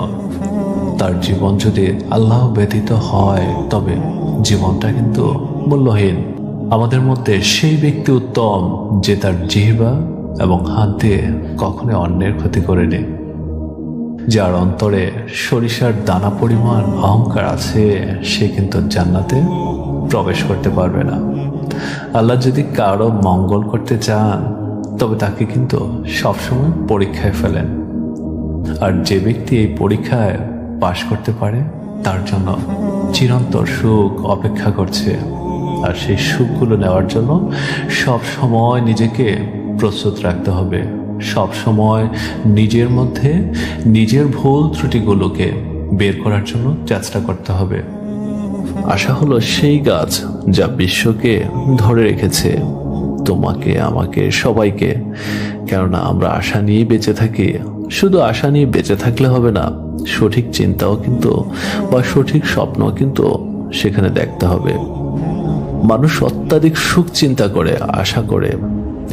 তার জীবন যদি আল্লাহ ব্যতীত হয়, তবে জীবনটা কিন্তু মূল্যহীন। আমাদের মধ্যে সেই ব্যক্তি উত্তম যে তার জিহ্বা এবং হাত দিয়ে কখনো অন্যের ক্ষতি করেনি। যার অন্তরে সরিষার দানা পরিমাণ অহংকার আছে, সে কিন্তু জান্নাতে প্রবেশ করতে পারবে না। আল্লাহ যদি কারো মঙ্গল করতে চান, তবে তাকে কিন্তু সবসময় পরীক্ষায় ফেলেন। আর যে ব্যক্তি এই পরীক্ষায় পাশ করতে পারে, তার জন্য চিরন্তর সুখ অপেক্ষা করছে। আর সেই সুখগুলো নেওয়ার জন্য সব সময় নিজেকে প্রস্তুত রাখতে হবে। সব সময় নিজের মধ্যে নিজের ভুল ত্রুটিগুলোকে বের করার জন্য চেষ্টা করতে হবে। আশা হলো সেই গাছ যা বিশ্বকে ধরে রেখেছে, তোমাকে, আমাকে, সবাইকে। কেননা আমরা আশা নিয়ে বেঁচে থাকি। শুধু আশা নিয়ে বেঁচে থাকলে হবে না, সঠিক চিন্তাও কিন্তু বা সঠিক স্বপ্ন কিন্তু সেখানে দেখতে হবে। মানুষ অত্যাধিক সুখ চিন্তা করে, আশা করে,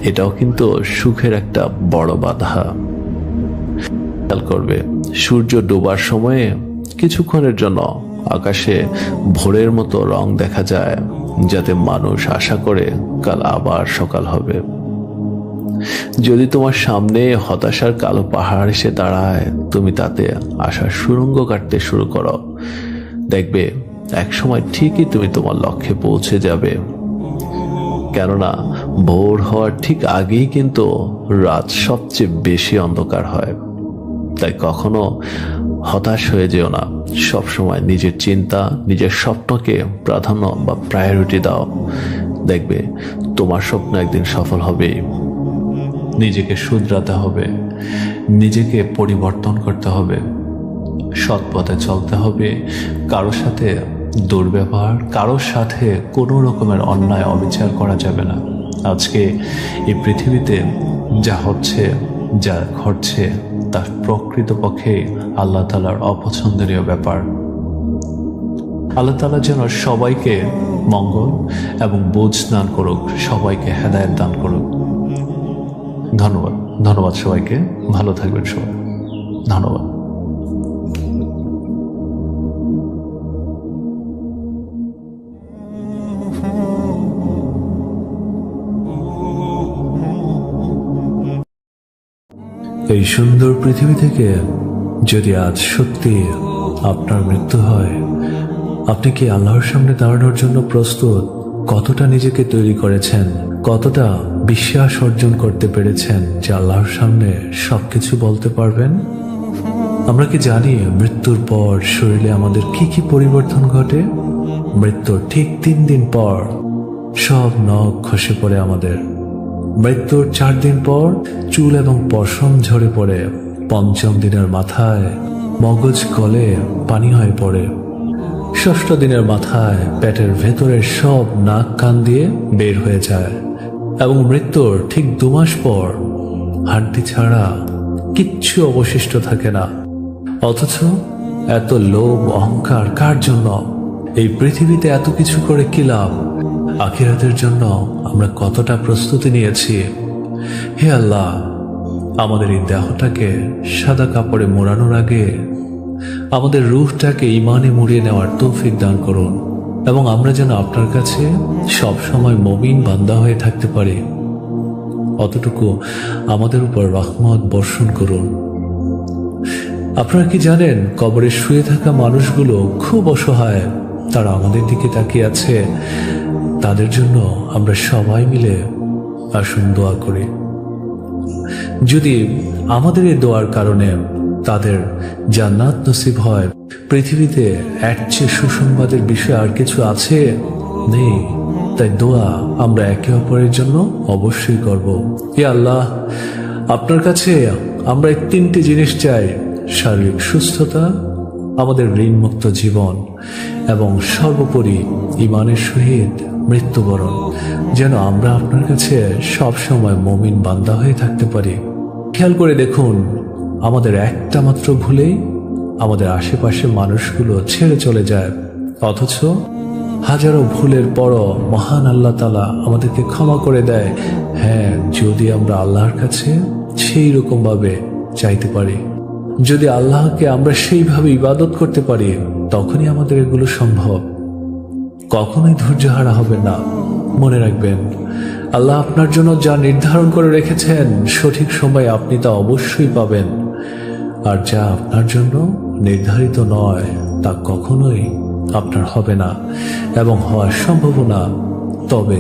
এটাও কিন্তু সুখের একটা বড় বাধা। খেয়াল করবে, সূর্য ডোবার সময়ে কিছুক্ষণের জন্য আকাশে ভোরের মতো রং দেখা যায়, যাতে মানুষ আশা করে কাল আবার সকাল হবে। যদি তোমার সামনে হতাশার কালো পাহাড় এসে দাঁড়ায়, তুমি তাতে আশার সুড়ঙ্গ কাটতে শুরু করো। দেখবে একসময় ঠিকই তুমি তোমার লক্ষ্যে পৌঁছে যাবে। কেননা ভোর হওয়ার ঠিক আগেই কিন্তু রাত সবচেয়ে বেশি অন্ধকার হয়। তাই কখনো হতাশ হয়ে যেও না। সবসময় নিজের চিন্তা, নিজের স্বপ্নকে প্রাধান্য বা প্রায়োরিটি দাও। দেখবে তোমার স্বপ্ন একদিন সফল হবে। নিজেকে শুধরাতে হবে, নিজেকে পরিবর্তন করতে হবে, সৎ পথে চলতে হবে। কারোর সাথে দুর্ব্যবহার, কারোর সাথে কোনো রকমের অন্যায় অবিচার করা যাবে না। আজকে এই পৃথিবীতে যা হচ্ছে, যা ঘটছে, তা প্রকৃতপক্ষে আল্লাহ তাআলার অপছন্দনীয় ব্যাপার। আল্লাহ তাআলা যেন সবাইকে মঙ্গল এবং বুঝ দান করুক, সবাইকে হেদায়েত দান করুক। ধন্যবাদ সবাইকে। ভালো থাকবেন সবাই। ধন্যবাদ। এই সুন্দর পৃথিবী থেকে যদি আজ সত্যি আপনার মৃত্যু হয়, আপনি কি আল্লাহর সামনে দাঁড়ানোর জন্য প্রস্তুত? কতটা নিজেকে তৈরি করেছেন, কতটা বিশ্বাস অর্জন করতে পেরেছেন যে আল্লাহর সামনে সবকিছু বলতে পারবেন? আমরা কি জানি মৃত্যুর পর শরীরে আমাদের কি কি পরিবর্তন ঘটে? মৃত্যুর ঠিক 3 দিন পর সব নখ খসে পড়ে আমাদের। মৃত্যুর 4 দিন পর চুল এবং পশম ঝরে পড়ে। 5ম দিনের মাথায় মগজ গলে পানি হয়ে পড়ে। 6ষ্ঠ দিনের মাথায় পেটের ভেতরের সব নাক কান দিয়ে বের হয়ে যায়। এবং মৃত্যুর ঠিক 2 মাস পর হাড্ডি ছাড়া কিচ্ছু অবশিষ্ট থাকে না। অথচ এত লোভ অহংকার কার জন্য? এই পৃথিবীতে এত কিছু করে কি লাভ? আখিরাতের জন্য আমরা কতটা প্রস্তুতি নিয়েছি? হে আল্লাহ, আমাদের এই দেহটাকে সাদা কাপড়ে মোড়ানোর আগে আমাদের রূহটাকে ঈমানে মুড়িয়ে নেওয়ার তৌফিক দান করুন, এবং আমরা যেন আপনার কাছে সব সময় মুমিন বান্দা হয়ে থাকতে পারি। অতটুকু আমাদের উপর রহমত বর্ষণ করুন। আপনারা কি জানেন, কবরে শুয়ে থাকা মানুষগুলো খুব অসহায়। তারা আমাদের দিকে তাকিয়ে আছে। তাদের জন্য আমরা সবাই মিলে আসুন দোয়া করি। যদি আমাদের এই দোয়ার কারণে তাদের জান্নাত নসিব হয়, পৃথিবীতে এর চেয়ে সুসংবাদের বিষয় আর কিছু আছে? নেই। তাই দোয়া আমরা একে অপরের জন্য অবশ্যই করব। হে আল্লাহ, আপনার কাছে আমরা এই 3টি জিনিস চাই: শারীরিক সুস্থতা, আমাদের ঋণমুক্ত জীবন, এবং সর্বোপরি ঈমানের সহিত মৃত্যুবরণ। যেন আমরা আপনার কাছে সব সময় মুমিন বান্দা হয়ে থাকতে পারি। খেয়াল করে দেখুন, আমাদের একটা মাত্র ভুলেই আমাদের আশেপাশে মানুষগুলো ছেড়ে চলে যায়। অথচ হাজারো ভুলের পরও মহান আল্লাহ তাআলা আমাদেরকে ক্ষমা করে দেয়। হ্যাঁ, যদি আমরা আল্লাহর কাছে সেই রকম ভাবে চাইতে পারি, যদি আল্লাহকে আমরা সেইভাবে ইবাদত করতে পারি, তখনই আমাদের এগুলো সম্ভব। কখনোই ধৈর্যহারা হবেন না। মনে রাখবেন, আল্লাহ আপনার জন্য যা নির্ধারণ করে রেখেছেন, সঠিক সময়ে আপনি তা অবশ্যই পাবেন। আর যা আপনার জন্য নির্ধারিত নয়, তা কখনোই আপনার হবে না এবং হওয়ার সম্ভাবনা। তবে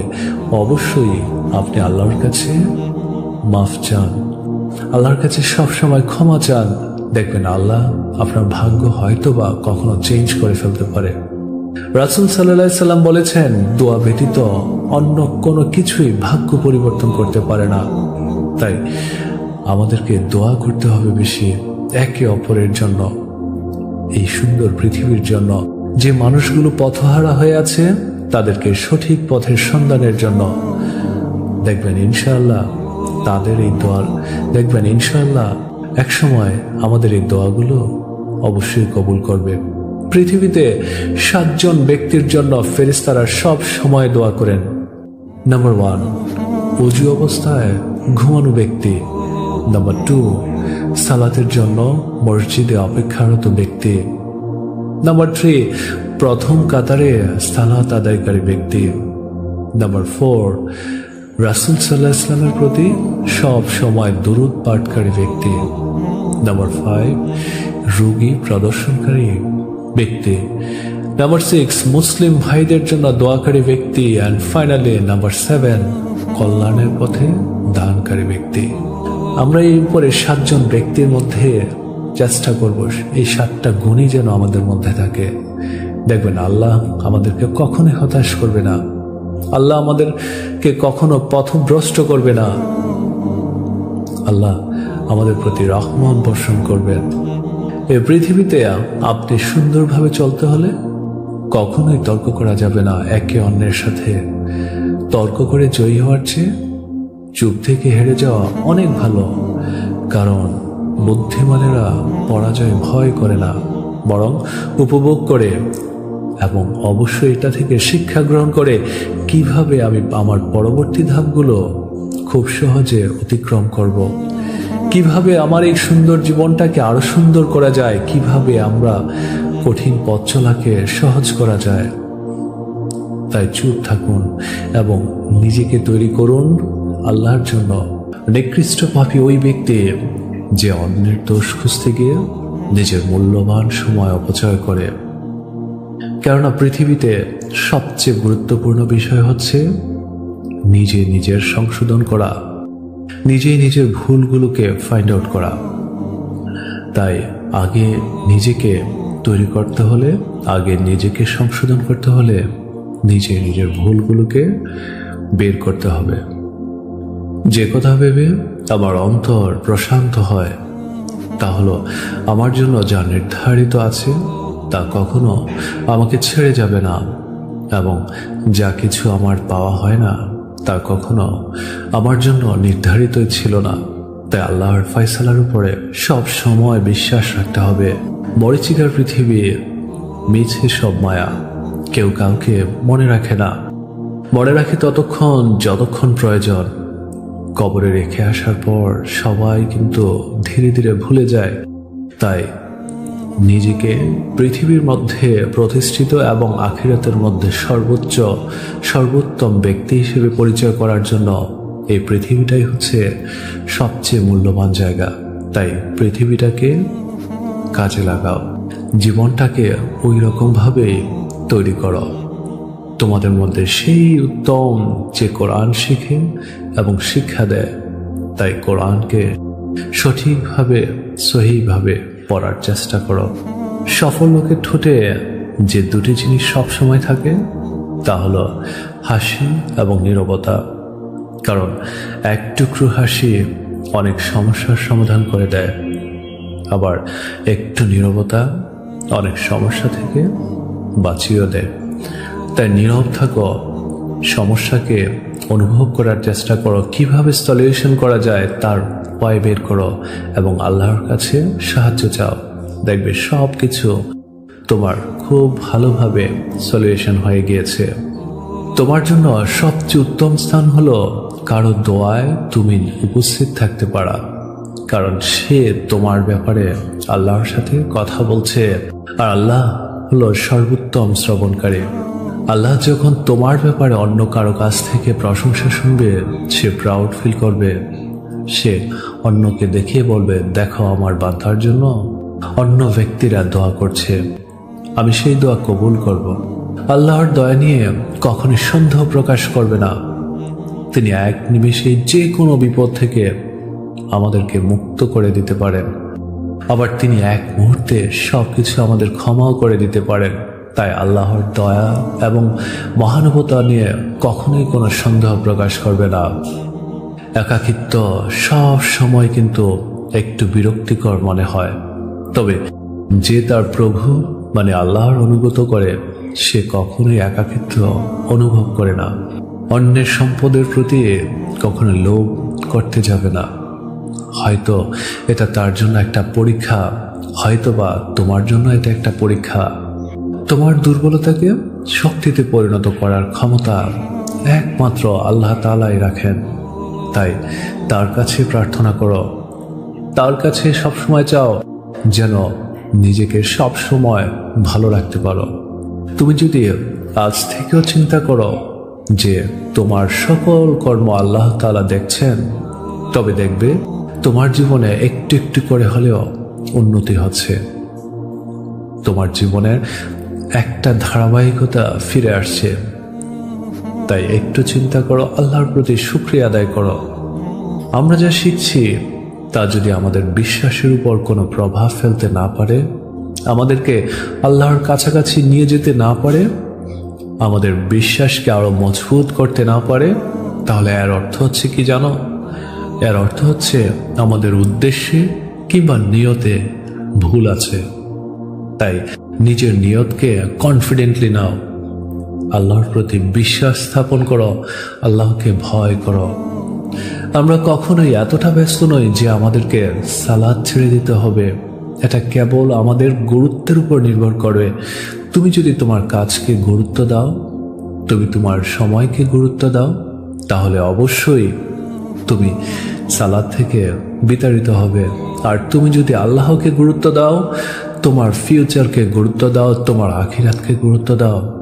অবশ্যই আপনি আল্লাহর কাছে মাফ চান, আল্লাহর কাছে সবসময় ক্ষমা চান। দেখবেন আল্লাহ আপনার ভাগ্য হয়তোবা কখনো চেঞ্জ করে ফেলতে পারে। রাসূল সাল্লাল্লাহু আলাইহি সাল্লাম বলেছেন, দোয়া ব্যতীত অন্য কোনো কিছুই ভাগ্য পরিবর্তন করতে পারে না। তাই আমাদেরকে দোয়া করতে হবে বেশি, একে অপরের জন্য, এই সুন্দর পৃথিবীর জন্য। যে মানুষগুলো পথহারা হয়ে আছে, তাদেরকে সঠিক পথের সন্ধানের জন্য। দেখবেন ইনশাআল্লাহ তাদের এই দোয়া, দেখবেন ইনশাআল্লাহ একসময় আমাদের এই দোয়াগুলো অবশ্যই কবুল করবে। পৃথিবীতে 7 জন ব্যক্তির জন্য ফেরেশতারা সব সময় দোয়া করেন। নাম্বার 1, ওযু অবস্থায় ঘুমানো ব্যক্তি। নাম্বার 2, সালাতের জন্য মসজিদে অপেক্ষারত ব্যক্তি। নাম্বার 3, প্রথম কাতারে সালাত আদায়কারী ব্যক্তি। নাম্বার 4, রাসূল সাল্লাল্লাহু আলাইহি ওয়াসাল্লামের প্রতি সব সময় দুরূদ পাঠকারী ব্যক্তি। নাম্বার 5, রোগী প্রদর্শনকারী ব্যক্তি। নাম্বার 6, মুসলিম ভাইদের জন্য দোয়াকারী ব্যক্তি। অ্যান্ড ফাইনালি নাম্বার 7, কল্যাণের পথে দানকারী ব্যক্তি। আমরা এই উপরে 7 জন ব্যক্তির মধ্যে চেষ্টা করব এই 7টা গুণই যেন আমাদের মধ্যে থাকে। দেখবেন আল্লাহ আমাদেরকে কখনোই হতাশ করবে না, আল্লাহ আমাদেরকে কখনো পথভ্রষ্ট করবে না, আল্লাহ আমাদের প্রতি রহমত বর্ষণ করবেন। এই পৃথিবীতে আপনি সুন্দরভাবে চলতে হলে কখনোই তর্ক করা যাবে না একে অন্যের সাথে। তর্ক করে জয়ী হওয়ার চেয়ে চুপ থেকে হেরে যাওয়া অনেক ভালো। কারণ বুদ্ধিমানেরা পরাজয় ভয় করে না, বরং উপভোগ করে, এবং অবশ্যই এটা থেকে শিক্ষা গ্রহণ করে কিভাবে আমি আমার পরবর্তী ধাপগুলো খুব সহজে অতিক্রম করব, কিভাবে আমার এই সুন্দর জীবনটাকে আরো সুন্দর করা যায়, কিভাবে আমরা কঠিন পথ চলাকে সহজ করা যায়। তাই চুপ থাকুন এবং নিজেকে তৈরি করুন আল্লাহর জন্য। নিকৃষ্ট পাপী ওই ব্যক্তি যে অন্যের দোষ খুঁজতে গিয়ে নিজের মূল্যবান সময় অপচয় করে। কেননা পৃথিবীতে সবচেয়ে গুরুত্বপূর্ণ বিষয় হচ্ছে নিজে নিজের সংশোধন করা, নিজেই নিজের ভুলগুলোকে ফাইন্ড আউট করা। তাই আগে নিজেকে তৈরি করতে হলে, আগে নিজেকে সংশোধন করতে হলে নিজে নিজের ভুলগুলোকে বের করতে হবে। যে কথা ভেবে আমার অন্তর প্রশান্ত হয় তা হলো আমার জন্য যা নির্ধারিত আছে তা কখনো আমাকে ছেড়ে যাবে না, এবং যা কিছু আমার পাওয়া হয় না তা কখনো আমার জন্য নির্ধারিতই ছিল না। তাই আল্লাহর ফয়সালার উপরে সব সময় বিশ্বাস রাখতে হবে। মরীচিকার পৃথিবী, মিছে সব মায়া, কেউ কাউকে মনে রাখে না, মনে রাখে ততক্ষণ যতক্ষণ প্রয়োজন। কবরে রেখে আসার পর সবাই কিন্তু ধীরে ধীরে ভুলে যায়। তাই নিজেকে পৃথিবীর মধ্যে প্রতিষ্ঠিত এবং আখিরাতের মধ্যে সর্বোত্তম ব্যক্তি হিসেবে পরিচয় করার জন্য এই পৃথিবীটাই হচ্ছে সবচেয়ে মূল্যবান জায়গা। তাই পৃথিবীটাকে কাজে লাগাও, জীবনটাকে ওই রকমভাবেই তৈরি করো। তোমাদের মধ্যে সেই উত্তম যে কোরআন শিখে এবং শিক্ষা দেয়। তাই কোরআনকে সঠিকভাবে সহিভাবে পড়ার চেষ্টা করো। সফল লোকের ঠোঁটে যে দুটি জিনিস সবসময় থাকে তা হলো হাসি এবং নীরবতা। কারণ এক টুকরো হাসি অনেক সমস্যার সমাধান করে দেয়, আবার একটু নীরবতা অনেক সমস্যা থেকে বাঁচিয়েও দেয়। তাই নীরব থাকো, সমস্যাকে অনুভব করার চেষ্টা করো, কিভাবে সলিউশন করা যায় তার উপায় বের করো এবং আল্লাহর কাছে সাহায্য চাও। দেখবে সব কিছু তোমার খুব ভালোভাবে সলিউশন হয়ে গিয়েছে। তোমার জন্য সবচেয়ে উত্তম স্থান হলো কারো দোয়ায় তুমি উপস্থিত থাকতে পারা, কারণ সে তোমার ব্যাপারে আল্লাহর সাথে কথা বলছে। আর আল্লাহ হলো সর্বোত্তম শ্রবণকারী। আল্লাহ যখন তোমার ব্যাপারে অন্য কারো কাছ থেকে প্রশংসা শুনবে, সে প্রাউড ফিল করবে। সে অন্যকে দেখিয়ে বলবে, দেখো আমার বান্দার জন্য অন্য ব্যক্তিরা দোয়া করছে, আমি সেই দোয়া কবুল করব। আল্লাহর দয়া নিয়ে কখনই সন্দেহ প্রকাশ করবে না। তিনি এক নিমেষে যে কোনো বিপদ থেকে আমাদেরকে মুক্ত করে দিতে পারেন, আবার তিনি এক মুহূর্তে সবকিছু আমাদের ক্ষমাও করে দিতে পারেন। তাই আল্লাহর দয়া এবং মহানুভবতা নিয়ে কখনোই কোনো সন্দেহ প্রকাশ করবে না। একাকিত্ব সব সময় কিন্তু একটু বিরক্তিকর মনে হয়, তবে যে তার প্রভু মানে আল্লাহর অনুগত করে সে কখনোই একাকিত্ব অনুভব করে না। অন্যের সম্পদের প্রতি কখনো লোভ করতে যাবে না। হয়তো এটা তার জন্য একটা পরীক্ষা, হয়তোবা তোমার জন্য এটা একটা পরীক্ষা। তোমার দুর্বলতাকে শক্তিতে পরিণত করার ক্ষমতা একমাত্র আল্লাহ তাআলাই রাখেন। তাই তার কাছে প্রার্থনা করো, তার কাছে সবসময় চাও যেন নিজেকে সব সময় ভালো রাখতে পারো। তুমি যদি আজ থেকেও চিন্তা করো যে তোমার সকল কর্ম আল্লাহ তাআলা দেখছেন, তবে দেখবে তোমার জীবনে একটু একটু করে হলেও উন্নতি হচ্ছে। তোমার জীবনের একটা ধারাবাহিকতা ফিরে আসছে। তাই একটু চিন্তা করো, আল্লাহর প্রতি শুকরিয়া আদায় করো। আমরা যা শিখছি তা যদি আমাদের বিশ্বাসের উপর কোনো প্রভাব ফেলতে না পারে, আমাদেরকে আল্লাহর কাছাকাছি নিয়ে যেতে না পারে, আমাদের বিশ্বাসকে আরো মজবুত করতে না পারে, তাহলে এর অর্থ হচ্ছে কি জানো? এর অর্থ হচ্ছে আমাদের উদ্দেশ্যে কিংবা নিয়তে ভুল আছে। তাই নিজের নিয়তকে কনফিডেন্টলি নাও, আল্লাহর প্রতি বিশ্বাস স্থাপন করো, আল্লাহকে ভয় করো। আমরা কখনোই এতটা ব্যস্ত নই যে আমাদেরকে সালাত ছেড়ে দিতে হবে। এটা কেবল আমাদের গুরুত্বের উপর নির্ভর করে। তুমি যদি তোমার কাজকে গুরুত্ব দাও, তুমি তোমার সময়কে গুরুত্ব দাও, তাহলে অবশ্যই তুমি সালাত থেকে বিতাড়িত হবে। আর তুমি যদি আল্লাহকে গুরুত্ব দাও, তোমার ফিউচারকে গুরুত্ব দাও, তোমার আখিরাতকে গুরুত্ব দাও,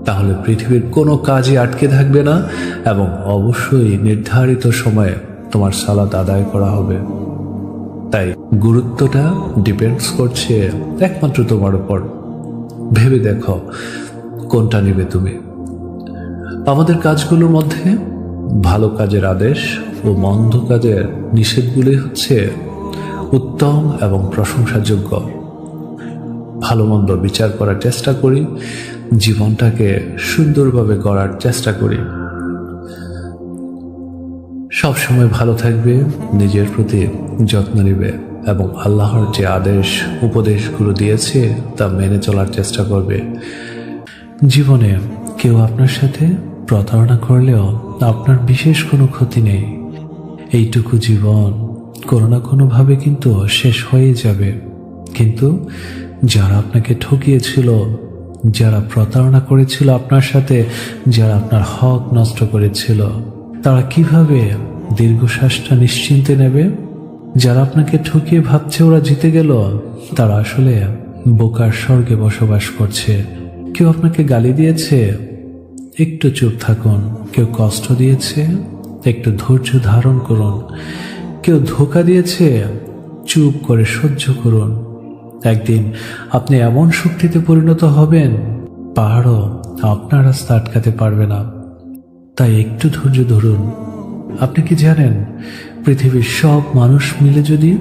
তাহলে পৃথিবীর কোনো কাজই আটকে থাকবে না এবং অবশ্যই নির্ধারিত সময়ে তোমার সালাত আদায় করা হবে। তাই গুরুত্বটা ডিপেন্ডস করছে একমাত্র তোমার উপর। ভেবে দেখো কোনটা নেবে তুমি। আমাদের কাজগুলোর মধ্যে ভালো কাজের আদেশ ও মন্দ কাজের নিষেধগুলি হচ্ছে উত্তম এবং প্রশংসাযোগ্য। ভালো মন্দ বিচার করার চেষ্টা করি, জীবনটাকে সুন্দরভাবে গড়ার চেষ্টা করি। সবসময় ভালো থাকবে, নিজের প্রতি যত্ন নিবে এবং আল্লাহর যে আদেশ উপদেশগুলো দিয়েছে তা মেনে চলার চেষ্টা করবে। জীবনে কেউ আপনার সাথে প্রতারণা করলেও আপনার বিশেষ কোনো ক্ষতি নেই। এইটুকু জীবন কোনো না কোনোভাবে কিন্তু শেষ হয়ে যাবে। কিন্তু যারা আপনাকে ঠকিয়েছিল, যারা প্রতারণা করেছিল আপনার সাথে, যারা আপনার হক নষ্ট করেছিল, তারা কিভাবে দীর্ঘশ্বাসটা নিশ্চিন্তে নেবে? যারা আপনাকে ঠকিয়ে ভাবছে ওরা জিতে গেল, তারা আসলে বোকার স্বর্গে বসবাস করছে। কেউ আপনাকে গালি দিয়েছে, একটু চুপ থাকুন। কেউ কষ্ট দিয়েছে, একটু ধৈর্য ধারণ করুন। কেউ ধোঁকা দিয়েছে, চুপ করে সহ্য করুন। একদিন আপনি এমন শক্তিতে পরিণত হবেন, পাহাড়ও আপনার রাস্তা আটকাতে পারবে না। তাই একটু ধৈর্য ধরুন। আপনি কি জানেন, পৃথিবীর সব মানুষ মিলে যদি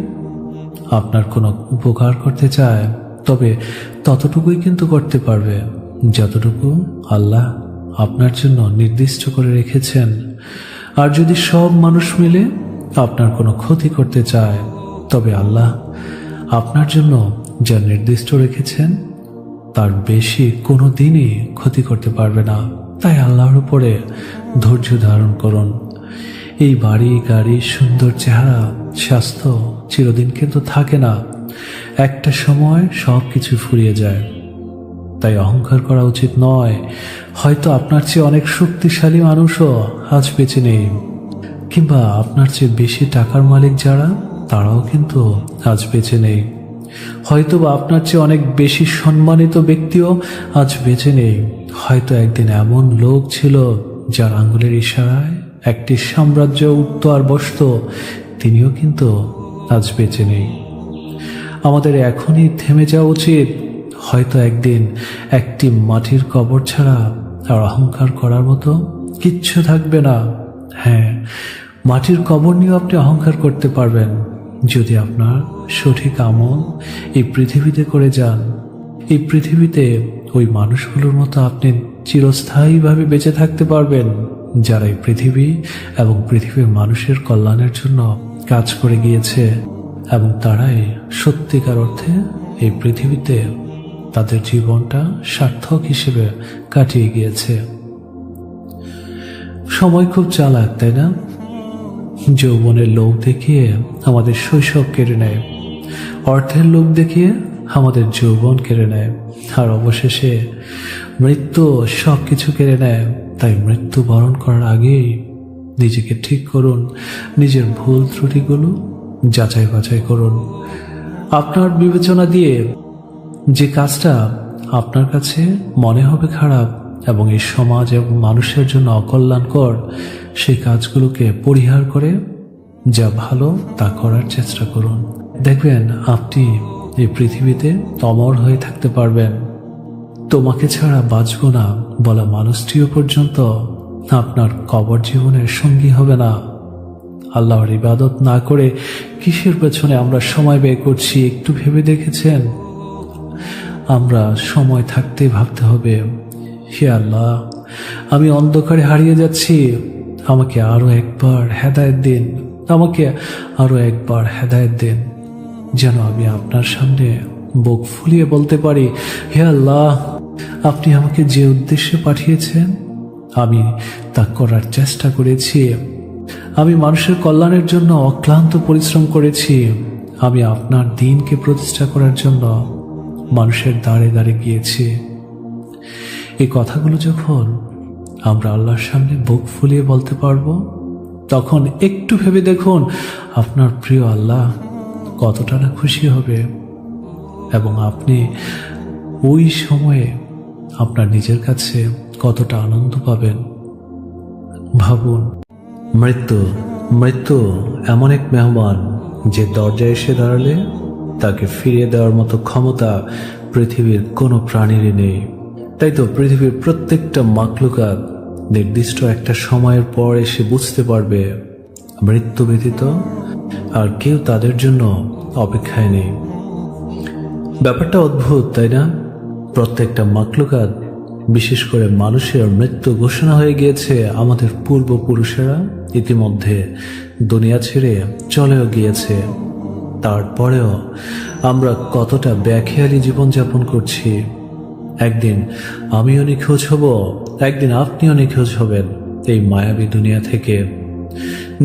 আপনার কোনো উপকার করতে চায়, তবে ততটুকুই কিন্তু করতে পারবে যতটুকু আল্লাহ আপনার জন্য নির্দিষ্ট করে রেখেছেন। আর যদি সব মানুষ মিলে আপনার কোনো ক্ষতি করতে চায়, তবে আল্লাহ আপনার জন্য যা নির্দিষ্ট রেখেছেন তার বেশি কোনো দিনই ক্ষতি করতে পারবে না। তাই আল্লাহর উপরে ধৈর্য ধারণ করুন। এই বাড়ি গাড়ি সুন্দর চেহারা স্বাস্থ্য চিরদিন কিন্তু থাকে না, একটা সময় সব কিছু ফুরিয়ে যায়। তাই অহংকার করা উচিত নয়। হয়তো আপনার চেয়ে অনেক শক্তিশালী মানুষও আজ বেঁচে নেই, কিংবা আপনার চেয়ে বেশি টাকার মালিক যারা, তারাও কিন্তু আজ বেঁচে নেই। হয়তো বা আপনার চেয়ে অনেক বেশি সম্মানিত ব্যক্তিও আজ বেঁচে নেই। হয়তো একদিন এমন লোক ছিল যার আঙ্গুলের ইশারায় একটি সাম্রাজ্য উঠত আর বসত, তিনিও কিন্তু আজ বেঁচে নেই। আমাদের এখনই থেমে যাওয়া উচিত। হয়তো একদিন একটি মাটির কবর ছাড়া আর অহংকার করার মতো কিচ্ছু থাকবে না। হ্যাঁ, মাটির কবর নিয়েও আপনি অহংকার করতে পারবেন যদি আপনার সঠিক আমল এই পৃথিবীতে করে যান। এই পৃথিবীতে ওই মানুষগুলোর মতো আপনি চিরস্থায়ীভাবে বেঁচে থাকতে পারবেন, যারা এই পৃথিবী এবং পৃথিবীর মানুষের কল্যাণের জন্য কাজ করে গিয়েছে এবং তারাই সত্যিকার অর্থে এই পৃথিবীতে তাদের জীবনটা সার্থক হিসেবে কাটিয়ে গিয়েছে। সময় খুব চালাক, তাই না? যৌবনের লোভ দেখিয়ে আমাদের শৈশব কেড়ে নেয়, অর্থের লোভ দেখিয়ে আমাদের যৌবন কেড়ে নেয়, আর অবশেষে মৃত্যু সব কিছু কেড়ে নেয়। তাই মৃত্যু বরণ করার আগেই নিজেকে ঠিক করুন, নিজের ভুল ত্রুটিগুলো যাচাই বাছাই করুন। আপনার বিবেচনা দিয়ে যে কাজটা আপনার কাছে মনে হবে খারাপ এবং এই সমাজ এবং মানুষের জন্য অকল্যাণকর, সেই কাজগুলোকে পরিহার করে যা ভালো তা করার চেষ্টা করুন। দেখবেন আপনি এই পৃথিবীতে অমর হয়ে থাকতে পারবেন। তোমাকে ছাড়া বাঁচব না বলা মানুষটিও পর্যন্ত আপনার কবর জীবনের সঙ্গী হবে না। আল্লাহর ইবাদত না করে কিসের পেছনে আমরা সময় ব্যয় করছি একটু ভেবে দেখেছেন? আমরা সময় থাকতে ভাবতে হবে, হে আল্লাহ, আমি অন্ধকারে হারিয়ে যাচ্ছি, আমাকে আরো একবার হেদায়েত দিন, আমাকে আরো একবার হেদায়েত দিন, যেন আমি আপনার সামনে বুক ফুলিয়ে বলতে পারি, হে আল্লাহ, আপনি আমাকে যে উদ্দেশ্যে পাঠিয়েছেন আমি তা করার চেষ্টা করেছি। আমি মানুষের কল্যাণের জন্য অক্লান্ত পরিশ্রম করেছি। আমি আপনার দ্বীনকে প্রতিষ্ঠা করার জন্য মানুষের দাঁড়ে দাঁড়ে গিয়েছি। এই কথাগুলো যখন আমরা আল্লাহর সামনে বুক ফুলিয়ে বলতে পারবো, তখন একটু ভেবে দেখুন আপনার প্রিয় আল্লাহ কতটা না খুশি হবে এবং আপনি ওই সময়ে আপনার নিজের কাছে কতটা আনন্দ পাবেন। ভাবুন, মৃত্যু এমন এক মেহমান যে দরজায় এসে দাঁড়ালে তাকে ফিরিয়ে দেওয়ার মতো ক্ষমতা পৃথিবীর কোনো প্রাণীরই নেই। তাই তো পৃথিবীর প্রত্যেকটা মাখলুকাত নির্দিষ্ট একটা সময়ের পর এসে বুঝতে পারবে মৃত্যু ব্যতীত আর কেউ তাদের জন্য অপেক্ষায় নেই। ব্যাপারটা অদ্ভুত, তাই না? প্রত্যেকটা মাখলুকাত, বিশেষ করে মানুষের মৃত্যু ঘোষণা হয়ে গিয়েছে। আমাদের পূর্বপুরুষেরা ইতিমধ্যে দুনিয়া ছেড়ে চলেও গিয়েছে। তারপরেও আমরা কতটা বেখেয়ালি জীবনযাপন করছি। একদিন আমিও নিখোঁজ হব, একদিন আপনিও নিখোঁজ হবেন এই মায়াবী দুনিয়া থেকে।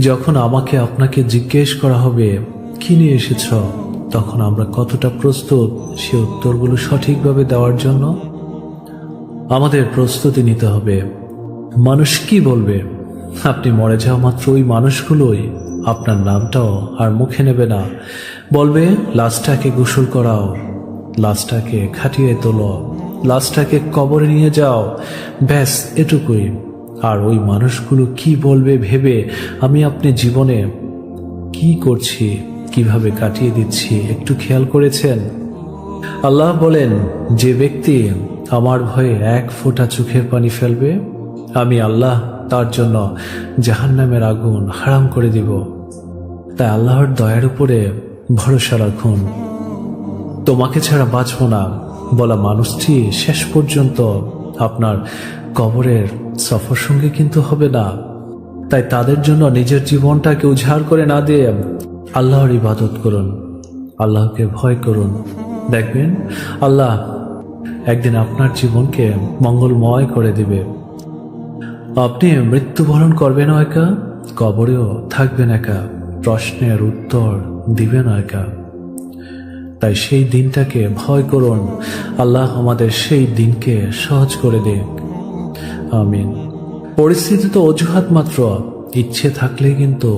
যখন আমাকে আপনাকে জিজ্ঞেস করা হবে কি নিয়ে এসেছ, তখন আমরা কতটা প্রস্তুত সে উত্তরগুলো সঠিকভাবে দেওয়ার জন্য? আমাদের প্রস্তুতি নিতে হবে। মানুষ কি বলবে? আপনি মরে যাওয়া মাত্র ওই মানুষগুলোই আপনার নামটাও আর মুখে নেবে না। বলবে লাশটাকে গোসল করাও, লাশটাকে খাটিয়ে তোলো, লাশটাকে কবরে নিয়ে যাও, ব্যাস এটুকুই। আর ওই মানুষগুলো কি বলবে ভেবে আমি আপনি জীবনে কি করছি, কিভাবে কাটিয়ে দিচ্ছি একটু খেয়াল করেছেন? আল্লাহ বলেন, যে ব্যক্তি আমার ভয়ে এক ফোঁটা চোখের পানি ফেলবে, আমি আল্লাহ তার জন্য জাহান্নামের আগুন হারাম করে দিব। তাই আল্লাহর দয়ার উপরে ভরসা রাখুন। তোমাকে ছাড়া বাঁচব না বলা মানুষটি শেষ পর্যন্ত আপনার কবরের সফর সঙ্গে কিন্তু হবে না। তাই তাদের জন্য নিজের জীবনটাকে উজাড় করে না দিয়ে আল্লাহর ইবাদত করুন, আল্লাহকে ভয় করুন। দেখবেন আল্লাহ একদিন আপনার জীবনকে মঙ্গলময় করে দিবে। আপনি মৃত্যুবরণ করবেন একা, কবরেও থাকবেন একা, প্রশ্নের উত্তর দিবেন একা। তাই সেই দিনটাকে ভয় করুন। আল্লাহ আমাদের সেই দিনকে সহজ করে দিন, আমিন। পরিস্থিতি তো অজুহাত মাত্র। ইচ্ছে থাকলে কিন্তু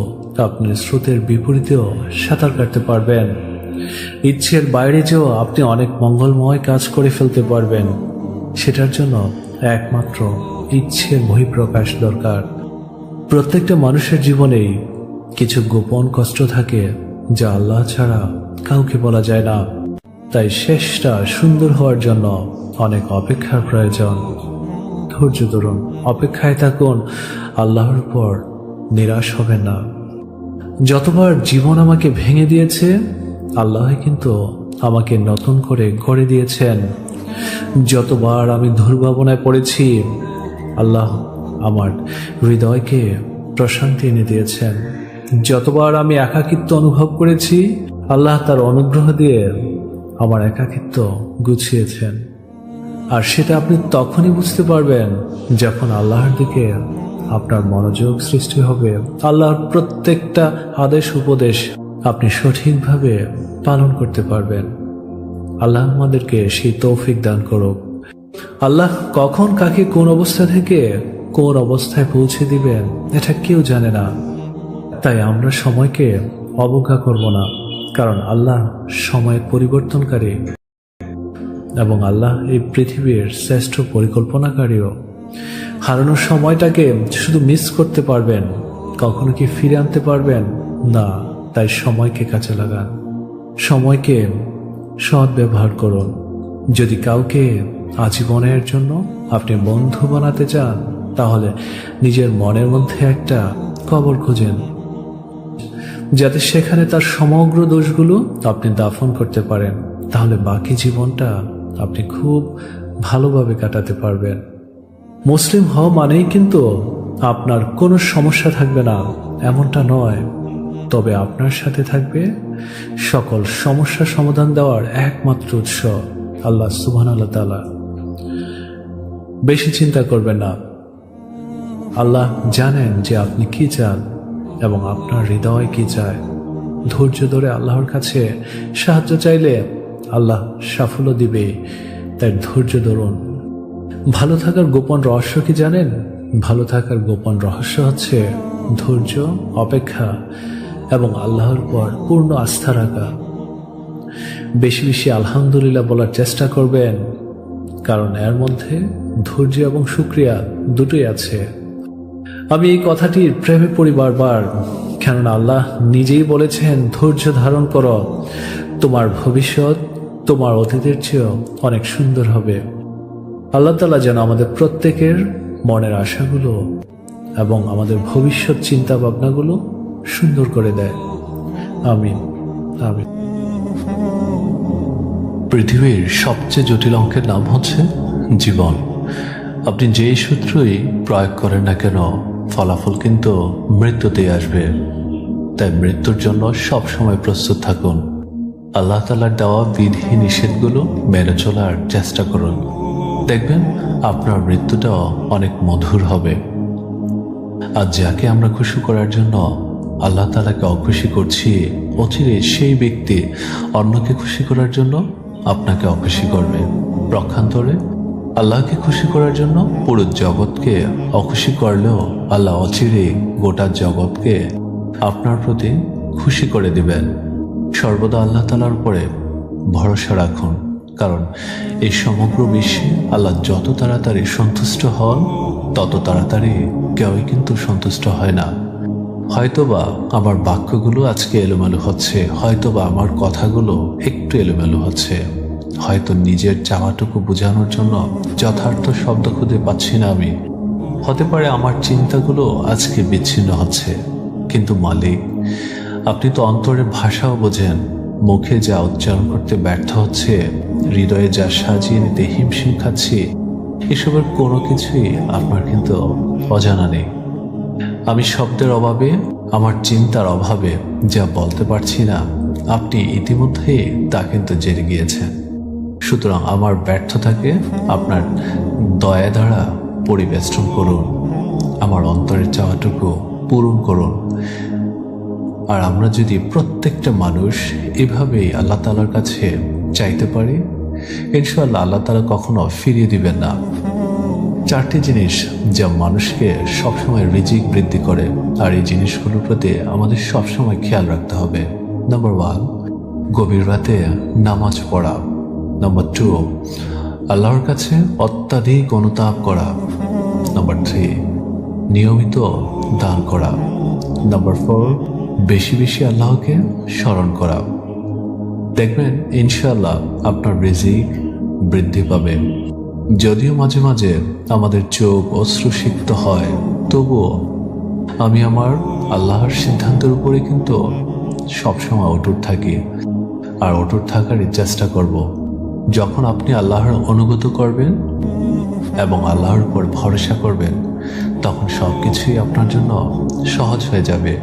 আপনি স্রোতের বিপরীতেও সাঁতার কাটতে পারবেন। ইচ্ছের বাইরে যেও আপনি অনেক মঙ্গলময় কাজ করে ফেলতে পারবেন। সেটার জন্য একমাত্র ইচ্ছের বহিঃপ্রকাশ দরকার। প্রত্যেকটা মানুষের জীবনেই কিছু গোপন কষ্ট থাকে যা আল্লাহ ছাড়া কাউকে বলা যায় না। তাই শেষটা সুন্দর হওয়ার জন্য অনেক অপেক্ষার প্রয়োজন। ধৈর্য ধরুন, অপেক্ষায় থাকুন, আল্লাহর উপর নিরাশ হবেন না। যতবার জীবন আমাকে ভেঙে দিয়েছে, আল্লাহ কিন্তু আমাকে নতুন করে গড়ে দিয়েছেন। যতবার আমি দুর্ভাবনায় পড়েছি, আল্লাহ আমার হৃদয়কে প্রশান্তি এনে দিয়েছেন। যতবার আমি একাকিত্ব অনুভব করেছি, আল্লাহ তার অনুগ্রহ দিয়ে আমার একাকিত্ব গুছিয়েছেন। আর সেটা আপনি তখনই বুঝতে পারবেন যখন আল্লাহর দিকে আপনার মনোযোগ সৃষ্টি হবে। আল্লাহর প্রত্যেকটা আদেশ উপদেশ আপনি সঠিকভাবে পালন করতে পারবেন। আল্লাহ আমাদেরকে সেই তৌফিক দান করুক। আল্লাহ কখন কাকে কোন অবস্থা থেকে কোন অবস্থায় পৌঁছে দিবেন এটা কেউ জানে না। তাই আমরা সময়কে অবজ্ঞা করব না, কারণ আল্লাহ সময়ের পরিবর্তনকারী। এবং আল্লাহ এই পৃথিবীর শ্রেষ্ঠ পরিকল্পনাকারীও। হারানোর সময়টাকে শুধু মিস করতে পারবেন, কখনো কি ফিরে আনতে পারবেন না। তাই সময়কে কাজে লাগান, সময়কে সৎ ব্যবহার করুন। যদি কাউকে আজীবনের জন্য আপনি বন্ধু বানাতে চান, তাহলে নিজের মনের মধ্যে একটা কবর খুঁজেন, যাতে সেখানে তার সমগ্র দোষগুলো আপনি দাফন করতে পারেন। তাহলে বাকি জীবনটা আপনি খুব ভালোভাবে কাটাতে পারবেন। মুসলিম হওয়া মানেই কিন্তু আপনার কোনো সমস্যা থাকবে না এমনটা নয়, তবে আপনার সাথে থাকবে সকল সমস্যার সমাধান দেওয়ার একমাত্র উৎস আল্লাহ সুবহানাহু ওয়া তাআলা। বেশি চিন্তা করবেন না, আল্লাহ জানেন যে আপনি কি চান এবং আপনার হৃদয় কি চায়। ধৈর্য ধরে আল্লাহর কাছে সাহায্য চাইলে আল্লাহ সাফল্য দিবে, তাই ধৈর্য ধরুন। ভালো থাকার গোপন রহস্য কি জানেন? ভালো থাকার গোপন রহস্য হচ্ছে ধৈর্য, অপেক্ষা এবং আল্লাহর পর পূর্ণ আস্থা রাখা। বেশি বেশি আলহামদুলিল্লাহ বলার চেষ্টা করবেন, কারণ এর মধ্যে ধৈর্য এবং শুকরিয়া দুটোই আছে। আমি এই কথাটির প্রেমে পড়ি বারবার, কেননা আল্লাহ নিজেই বলেছেন, ধৈর্য ধারণ করো, তোমার ভবিষ্যৎ তোমার অতীতের চেয়েও অনেক সুন্দর হবে। আল্লাহ তাআলা যেন আমাদের প্রত্যেকের মনের আশাগুলো এবং আমাদের ভবিষ্যৎ চিন্তা ভাবনাগুলো সুন্দর করে দেয়। আমিন আমিন। পৃথিবীর সবচেয়ে জটিল অঙ্কের নাম হচ্ছে জীবন। আপনি যেই সূত্রই প্রয়োগ করেন না কেন, ফলাফল কিন্তু মৃত্যুতেই আসবে। তাই মৃত্যুর জন্য সব সময় প্রস্তুত থাকুন। আল্লাহ তাআলার দেওয়া বিধি নিষেধগুলো মেনে চলার চেষ্টা করুন, দেখবেন আপনার মৃত্যুটাও অনেক মধুর হবে। আর যাকে আমরা খুশি করার জন্য আল্লাহ তাআলাকে অখুশি করছি, অচিরে সেই ব্যক্তি অন্যকে খুশি করার জন্য আপনাকে অখুশি করবে। পক্ষান্তরে আল্লাহকে খুশি করার জন্য পুরো জগৎকে অখুশি করলেও আল্লাহ অচিরে গোটা জগৎকে আপনার প্রতি খুশি করে দিবেন। সর্বদা আল্লাহ তাআলার উপরে ভরসা রাখুন, কারণ এই সমগ্র বিশ্বে আল্লাহ যত তাড়াতাড়ি সন্তুষ্ট হন, তত তাড়াতাড়ি কেউই কিন্তু সন্তুষ্ট হয় না। হয়তোবা আমার বাক্যগুলো আজকে এলোমেলো হচ্ছে, হয়তোবা আমার কথাগুলো একটু এলোমেলো হচ্ছে, হয়তো নিজের চাওয়াটুকু বোঝানোর জন্য যথার্থ শব্দ খুঁজে পাচ্ছি না আমি। হতে পারে আমার চিন্তাগুলো আজকে বিচ্ছিন্ন হচ্ছে, কিন্তু মালিক আপনি তো অন্তরের ভাষাও বোঝেন। মুখে যা উচ্চারণ করতে ব্যর্থ হচ্ছে, হৃদয়ে যা সাজিয়ে নিতে হিমশিম খাচ্ছি, এসবের কোনো কিছুই আপনার কিন্তু অজানা নেই। আমি শব্দের অভাবে, আমার চিন্তার অভাবে যা বলতে পারছি না, আপনি ইতিমধ্যেই তা কিন্তু জেনে গিয়েছেন। সুতরাং আমার ব্যর্থতাকে আপনার দয়া দ্বারা পরিবেষ্টন করুন, আমার অন্তরের চাওয়াটুকু পূরণ করুন। আর আমরা যদি প্রত্যেকটা মানুষ এভাবেই আল্লাহ তাআলার কাছে চাইতে পারি, ইনশাআল্লাহ আল্লাহ তাআলা কখনো ফিরিয়ে দিবেন না। চারটি জিনিস যা মানুষকে সবসময় রিজিক বৃদ্ধি করে, আর এই জিনিসগুলোর প্রতি আমাদের সবসময় খেয়াল রাখতে হবে। নাম্বার 1, গভীর রাতে নামাজ পড়া। নাম্বার 2, আল্লাহর কাছে অত্যাধিক অনুতাপ করা। নাম্বার 3, নিয়মিত দান করা। নাম্বার 4, বেশি বেশি আল্লাহকে স্মরণ করা। দেখবেন ইনশাআল্লাহ আপনার রিজিক বৃদ্ধি পাবে। যদিও মাঝে মাঝে আমাদের চোখ অশ্রুসিক্ত হয়, তবুও আমি আমার আল্লাহর সিদ্ধান্তের উপরে কিন্তু সবসময় অটুট থাকি, আর অটুট থাকারই চেষ্টা করব। যখন আপনি আল্লাহর অনুগত করবেন এবং আল্লাহর উপর ভরসা করবেন, তখন সব কিছুই আপনার জন্য সহজ হয়ে যাবে।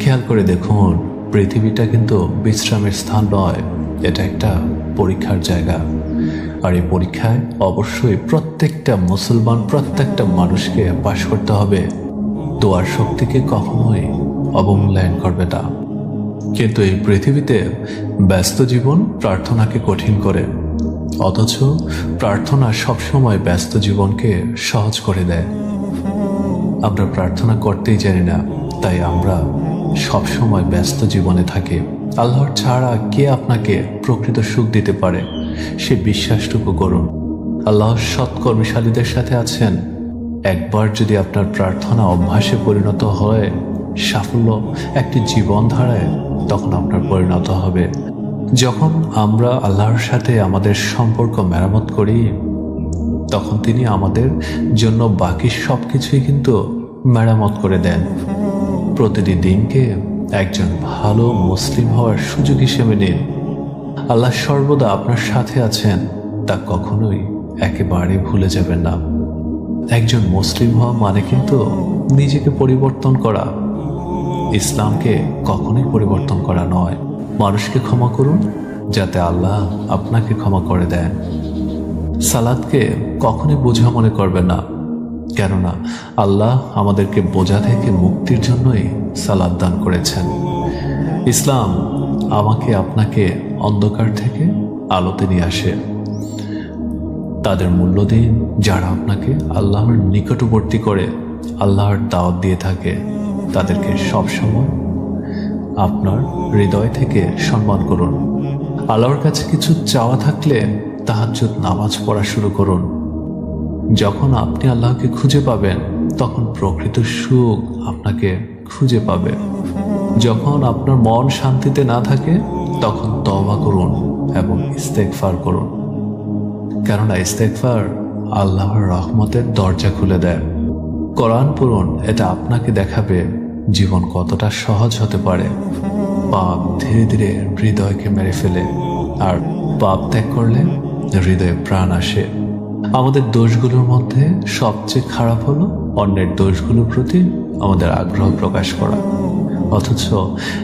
খেয়াল করে দেখুন, পৃথিবীটা কিন্তু বিশ্রামের স্থান নয়, এটা একটা পরীক্ষার জায়গা। আর এই পরীক্ষায় অবশ্যই প্রত্যেকটা মুসলমান, প্রত্যেকটা মানুষকে পাশ করতে হবে। দোয়ার শক্তিকে কখনোই অবমূল্যায়ন করবে না। কিন্তু এই পৃথিবীতে ব্যস্ত জীবন প্রার্থনাকে কঠিন করে, অথচ প্রার্থনা সবসময় ব্যস্ত জীবনকে সহজ করে দেয়। আমরা প্রার্থনা করতেই জানি না, তাই আমরা সবসময় ব্যস্ত জীবনে থাকি। আল্লাহর ছাড়া কে আপনাকে প্রকৃত সুখ দিতে পারে? সে বিশ্বাসটুকু করুন। আল্লাহ সৎকর্মশালীদের সাথে আছেন। একবার যদি আপনার প্রার্থনা অভ্যাসে পরিণত হয়, সাফল্য একটি জীবনধারায়, তখন আপনার পরিণত হবে। যখন আমরা আল্লাহর সাথে আমাদের সম্পর্ক মেরামত করি, তখন তিনি আমাদের জন্য বাকি সব কিছুই কিন্তু মেরামত করে দেন। প্রতিটি দিনকে একজন ভালো মুসলিম হওয়ার সুযোগ হিসেবে নিন। আল্লাহ সর্বদা আপনার সাথে আছেন, তা কখনোই একেবারে ভুলে যাবেন না। একজন মুসলিম হওয়া মানে কিন্তু নিজেকে পরিবর্তন করা। ইসলামকে কখনোই পরিবর্তন করা নয়। মানুষকে ক্ষমা করুন যাতে আল্লাহ আপনাকে ক্ষমা করে দেন। সালাতকে কখনোই বোঝা মনে করবেন না, কেননা আল্লাহ আমাদেরকে বোঝা থেকে মুক্তির জন্যই সালাত দান করেছেন। ইসলাম আমাকে আপনাকে অন্ধকার থেকে আলোতে নিয়ে আসে। তাদের মূল্য দিন যারা আপনাকে আল্লাহর নিকটবর্তী করে আল্লাহর দাওয়াত দিয়ে থাকে। তাদেরকে সবসময় আপনার হৃদয় থেকে সম্মান করুন। আল্লাহর কাছে কিছু চাওয়া থাকলে তাহাজ্জুদ নামাজ পড়া শুরু করুন। যখন আপনি আল্লাহকে খুঁজে পাবেন, তখন প্রকৃত সুখ আপনাকে খুঁজে পাবে। যখন আপনার মন শান্তিতে না থাকে, তখন তওবা করুন এবং ইস্তেগফার করুন, কেননা ইস্তেগফার আল্লাহর রহমতের দরজা খুলে দেয়। কোরআন পড়ুন, এটা আপনাকে দেখাবে জীবন কতটা সহজ হতে পারে। পাপ ধীরে ধীরে হৃদয়কে মেরে ফেলে, আর পাপ ত্যাগ করলে হৃদয়ে প্রাণ আসে। আমাদের দোষগুলোর মধ্যে সবচেয়ে খারাপ হলো অন্যের দোষগুলোর প্রতি আমাদের আগ্রহ প্রকাশ করা। অথচ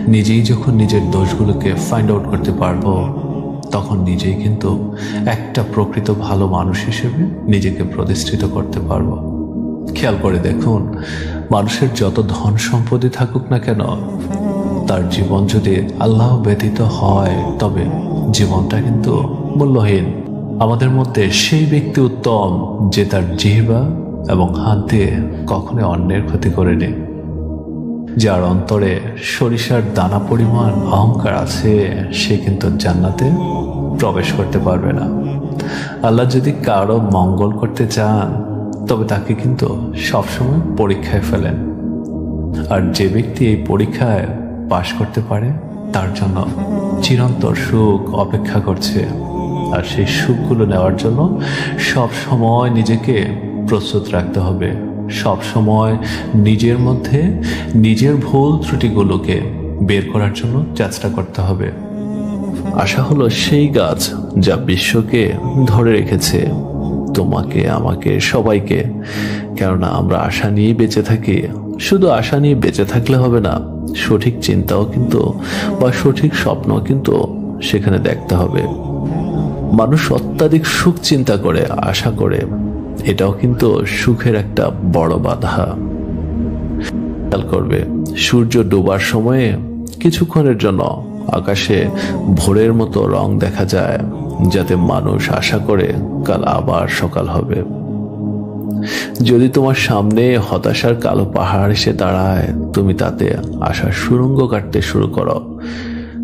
নিজেই যখন নিজের দোষগুলোকে ফাইন্ড আউট করতে পারবো, তখন নিজেই কিন্তু একটা প্রকৃত ভালো মানুষ হিসেবে নিজেকে প্রতিষ্ঠিত করতে পারবো। খেয়াল করে দেখুন, মানুষের যত ধন সম্পত্তি থাকুক না কেন, তার জীবন যদি আল্লাহ ব্যতীত হয়, তবে জীবনটা কিন্তু মূল্যহীন। আমাদের মধ্যে সেই ব্যক্তি উত্তম যে তার জিহ্বা এবং হাত দিয়ে কখনো অন্যের ক্ষতি করেনি। যার অন্তরে সরিষার দানা পরিমাণ অহংকার আছে, সে কিন্তু জান্নাতে প্রবেশ করতে পারবে না। আল্লাহ যদি কারো মঙ্গল করতে চান, তবে তাকে কিন্তু সবসময় পরীক্ষায় ফেলেন। আর যে ব্যক্তি এই পরীক্ষায় পাশ করতে পারে, তার জন্য চিরন্তর সুখ অপেক্ষা করছে। আর সেই সুখগুলো নেওয়ার জন্য সব সময় নিজেকে প্রস্তুত রাখতে হবে। সব সময় নিজের মধ্যে নিজের ভুল ত্রুটিগুলোকে বের করার জন্য চেষ্টা করতে হবে। আশা হলো সেই গাছ যা বিশ্বকে ধরে রেখেছে, তোমাকে, আমাকে, সবাইকে। কেননা আমরা আশা নিয়ে বেঁচে থাকি। শুধু আশা নিয়ে বেঁচে থাকলে হবে না, সঠিক চিন্তাও কিন্তু বা সঠিক স্বপ্ন কিন্তু সেখানে দেখতে হবে। মানুষ অত্যাধিক সুখ চিন্তা করে, আশা করে, এটাও কিন্তু সুখের একটা বড় বাধা। খেয়াল করবে, সূর্য ডোবার সময়ে কিছুক্ষণের জন্য আকাশে ভোরের মতো রং দেখা যায়, যাতে মানুষ আশা করে কাল আবার সকাল হবে। যদি তোমার সামনে হতাশার কালো পাহাড় এসে দাঁড়ায়, তুমি তাতে আশার সুড়ঙ্গ কাটতে শুরু করো।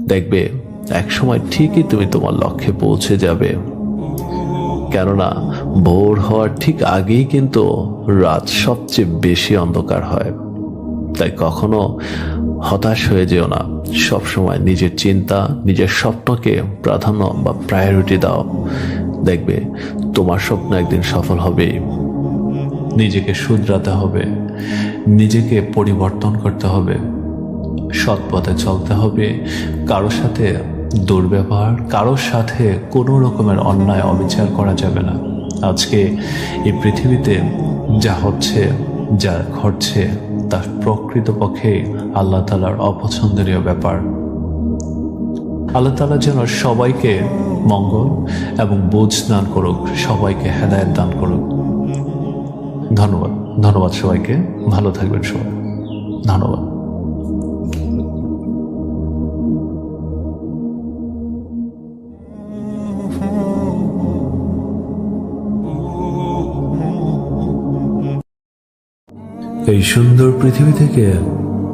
দেখবে একসময় ঠিকই তুমি তোমার লক্ষ্যে পৌঁছে যাবে। কেননা ভোর হওয়ার ঠিক আগেই কিন্তু রাত সবচেয়ে বেশি অন্ধকার হয়। তাই কখনো হতাশ হয়ে যেও না। সবসময় নিজের চিন্তা, নিজের স্বপ্নকে প্রাধান্য বা প্রায়োরিটি দাও। দেখবে তোমার স্বপ্ন একদিন সফল হবেই। নিজেকে শুধরাতে হবে, নিজেকে পরিবর্তন করতে হবে, সৎ পথে চলতে হবে। কারোর সাথে দুর্ব্যবহার, কারোর সাথে কোনো রকমের অন্যায় অবিচার করা যাবে না। আজকে এই পৃথিবীতে যা হচ্ছে, যা ঘটছে, তা প্রকৃতপক্ষে আল্লাহ তাআলার অপছন্দনীয় ব্যাপার। আল্লাহ তাআলা যেন সবাইকে মঙ্গল এবং বুঝ দান করুক, সবাইকে হেদায়েত দান করুক। ধন্যবাদ সবাইকে। ভালো থাকবেন সবাই। ধন্যবাদ। এই সুন্দর পৃথিবী থেকে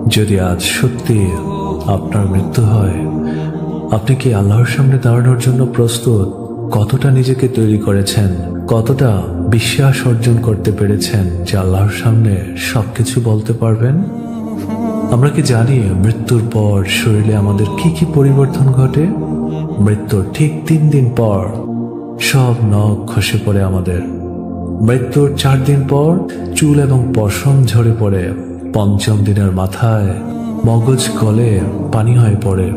যদি আজ সত্যি আপনার মৃত্যু হয়, আপনি কি আল্লাহর সামনে দাঁড়ানোর জন্য প্রস্তুত? কতটা নিজেকে তৈরি করেছেন, কতটা বিশ্বাস অর্জন করতে পেরেছেন যে আল্লাহর সামনে সবকিছু বলতে পারবেন? আমরা কি জানি মৃত্যুর পর শরীরে আমাদের কি কি পরিবর্তন ঘটে? মৃত্যুর ঠিক 3 দিন পর সব নখ খসে পড়ে আমাদের। মৃত্যুর 4 দিন পর চুল এবং পশম ঝরে পড়ে। 5ম দিনের মাথায় মগজ গলে পানি হয়ে পড়ে।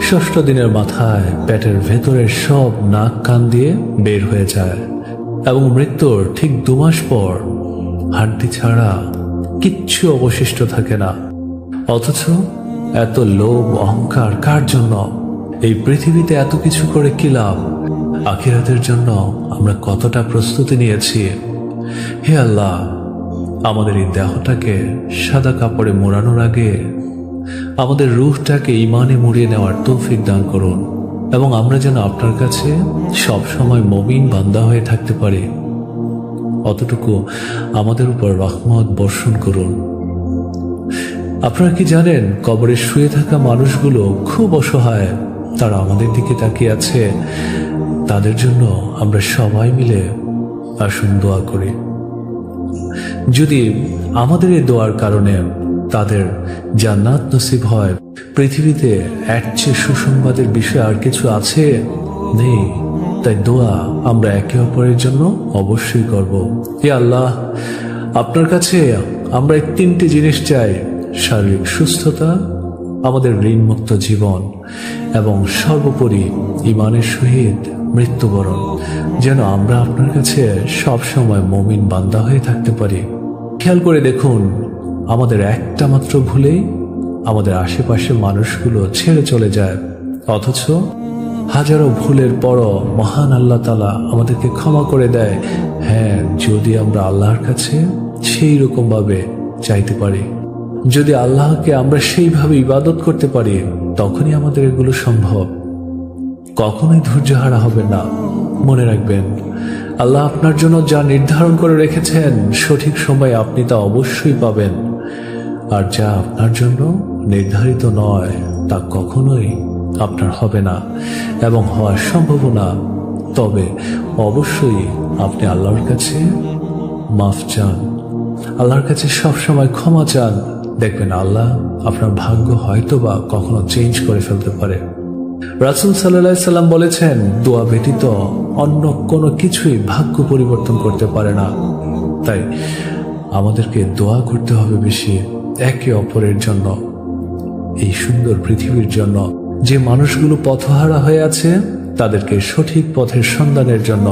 6ষ্ঠ দিনের মাথায় পেটের ভেতরের সব নাক কান দিয়ে বের হয়ে যায় এবং মৃত্যুর ঠিক 2 মাস পর হাড্ডি ছাড়া কিচ্ছু অবশিষ্ট থাকে না। অথচ এত লোভ অহংকার কার জন্য? এই পৃথিবীতে এত কিছু করে কি লাভ? আখিরাতের জন্য আমরা কতটা প্রস্তুতি নিয়েছি? হে আল্লাহ, আমাদের এই দেহটাকে সাদা কাপড়ে মোড়ানোর আগে আমাদের রূহটাকে ঈমানে মুড়িয়ে নেওয়ার তৌফিক দান করুন এবং আমরা যেন আপনার কাছে সব সময় মুমিন বান্দা হয়ে থাকতে পারি। অতটুকু আমাদের উপর রহমত বর্ষণ করুন। আপনারা কি জানেন, কবরে শুয়ে থাকা মানুষগুলো খুব অসহায়। তারা আমাদের দিকে তাকিয়ে আছে। তাদের জন্য আমরা সবাই মিলে আসুন দোয়া করি। যদি আমাদের এই দোয়ার কারণে তাদের জান্নাত নসিব হয়, পৃথিবীতে এর চেয়ে সুসংবাদের বিষয় আর কিছু আছে? নেই। তাই দোয়া আমরা একে অপরের জন্য অবশ্যই করব। হে আল্লাহ, আপনার কাছে আমরা এই 3টি জিনিস চাই: শারীরিক সুস্থতা, আমাদের ঋণমুক্ত জীবন এবং সর্বোপরি ঈমানের সহিত মৃত্যুবরণ, যেন আমরা আপনার কাছে সব সময় মুমিন বান্দা হয়ে থাকতে পারি। খেয়াল করে দেখুন, আমাদের একটা মাত্র ভুলেই আমাদের আশেপাশে মানুষগুলো ছেড়ে চলে যায়, অথচ হাজারো ভুলের পরও মহান আল্লাহ তাআলা আমাদেরকে ক্ষমা করে দেয়। হ্যাঁ, যদি আমরা আল্লাহর কাছে সেই রকম ভাবে চাইতে পারি, যদি আল্লাহকে আমরা সেইভাবে ইবাদত করতে পারি, তখনই আমাদের এগুলো সম্ভব। কখনোই ধৈর্যহারা হবে না। মনে রাখবেন, আল্লাহ আপনার জন্য যা নির্ধারণ করে রেখেছেন সঠিক সময়ে আপনি তা অবশ্যই পাবেন, আর যা আপনার জন্য নির্ধারিত নয় তা কখনোই আপনার হবে না এবং হওয়ার সম্ভাবনা। তবে অবশ্যই আপনি আল্লাহর কাছে মাফ চান, আল্লাহর কাছে সব সময় ক্ষমা চান। দেখবেন আল্লাহ আপনার ভাগ্য হয়তোবা কখনো চেঞ্জ করে ফেলতে পারে। রাসূল সাল্লাল্লাহু আলাইহি সাল্লাম বলেছেন, দোয়া ব্যতীত অন্য কোনো কিছুই ভাগ্য পরিবর্তন করতে পারে না। তাই আমাদেরকে দোয়া করতে হবে বেশি, একে অপরের জন্য, এই সুন্দর পৃথিবীর জন্য। যে মানুষগুলো পথহারা হয়ে আছে তাদেরকে সঠিক পথের সন্ধানের জন্য।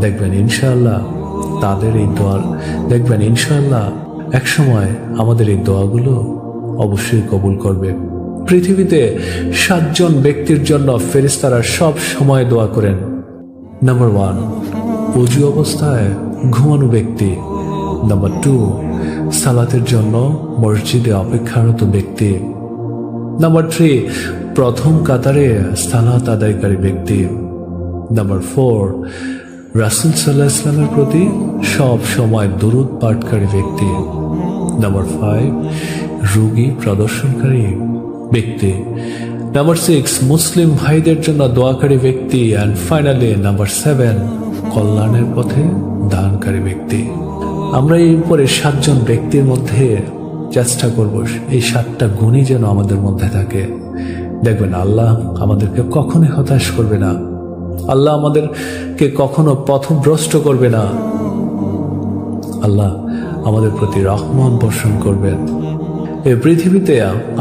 দেখবেন ইনশাআল্লাহ তাদের এই দোয়া, দেখবেন ইনশাআল্লাহ একসময় আমাদের এই দোয়াগুলো অবশ্যই কবুল করবে। পৃথিবীতে 7 জন ব্যক্তির জন্য ফেরেশতারা সব সময় দোয়া করেন। নাম্বার 1, ওযু অবস্থায় ঘুমানো ব্যক্তি। নাম্বার 2, সালাতের জন্য মসজিদে অপেক্ষারত ব্যক্তি। নাম্বার 3, প্রথম কাতারে সালাত আদায়কারী ব্যক্তি। নাম্বার 4, রাসূল সাল্লাল্লাহু আলাইহি ওয়াসাল্লামের প্রতি সব সময় দরুদ পাঠকারী ব্যক্তি। নাম্বার 5, রোগী প্রদর্শনকারী ব্যক্তি। নাম্বার 6, মুসলিম ভাইদের জন্য দোয়াকারী ব্যক্তি। অ্যান্ড ফাইনালি নাম্বার 7, কল্যাণের পথে দানকারী ব্যক্তি। আমরা এই উপরে 7 জন ব্যক্তির মধ্যে চেষ্টা করব এই 7টা গুণই যেন আমাদের মধ্যে থাকে। দেখবেন আল্লাহ আমাদেরকে কখনোই হতাশ করবে না, আল্লাহ আমাদেরকে কখনো পথভ্রষ্ট করবে না। আল্লাহ আমাদের প্রতি রহমত বর্ষণ করবেন। এই পৃথিবীতে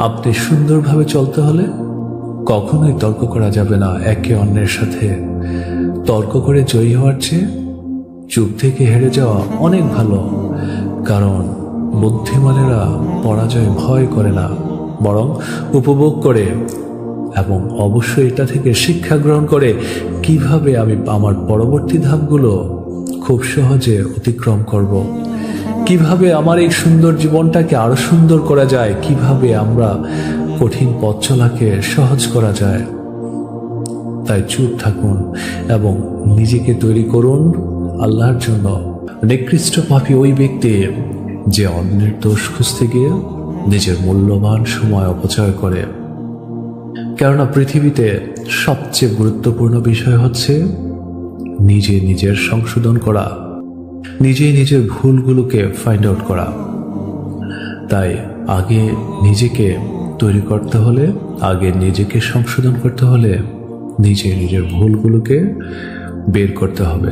আপনি সুন্দরভাবে চলতে হলে কখনোই তর্ক করা যাবে না একে অন্যের সাথে। তর্ক করে জয়ী হওয়ার চেয়ে চুপ থেকে হেরে যাওয়া অনেক ভালো, কারণ বুদ্ধিমানেরা পরাজয় ভয় করে না, বরং উপভোগ করে এবং অবশ্যই এটা থেকে শিক্ষা গ্রহণ করে কিভাবে আমি আমার পরবর্তী ধাপগুলো খুব সহজে অতিক্রম করব, কিভাবে আমার এই সুন্দর জীবনটাকে আরো সুন্দর করা যায়, কিভাবে আমরা কঠিন পথ চলাকে সহজ করা যায়। তাই চুপ থাকুন এবং নিজেকে তৈরি করুন আল্লাহর জন্য। নিকৃষ্ট পাপী ওই ব্যক্তি যে অন্যের দোষ খুঁজতে গিয়ে নিজের মূল্যবান সময় অপচয় করে। কেননা পৃথিবীতে সবচেয়ে গুরুত্বপূর্ণ বিষয় হচ্ছে নিজে নিজের সংশোধন করা, নিজে নিজের ভুলগুলোকে ফাইন্ড আউট করা। তাই আগে নিজেকে তৈরি করতে হলে, আগে নিজেকে সংশোধন করতে হলে নিজে নিজের ভুলগুলোকে বের করতে হবে।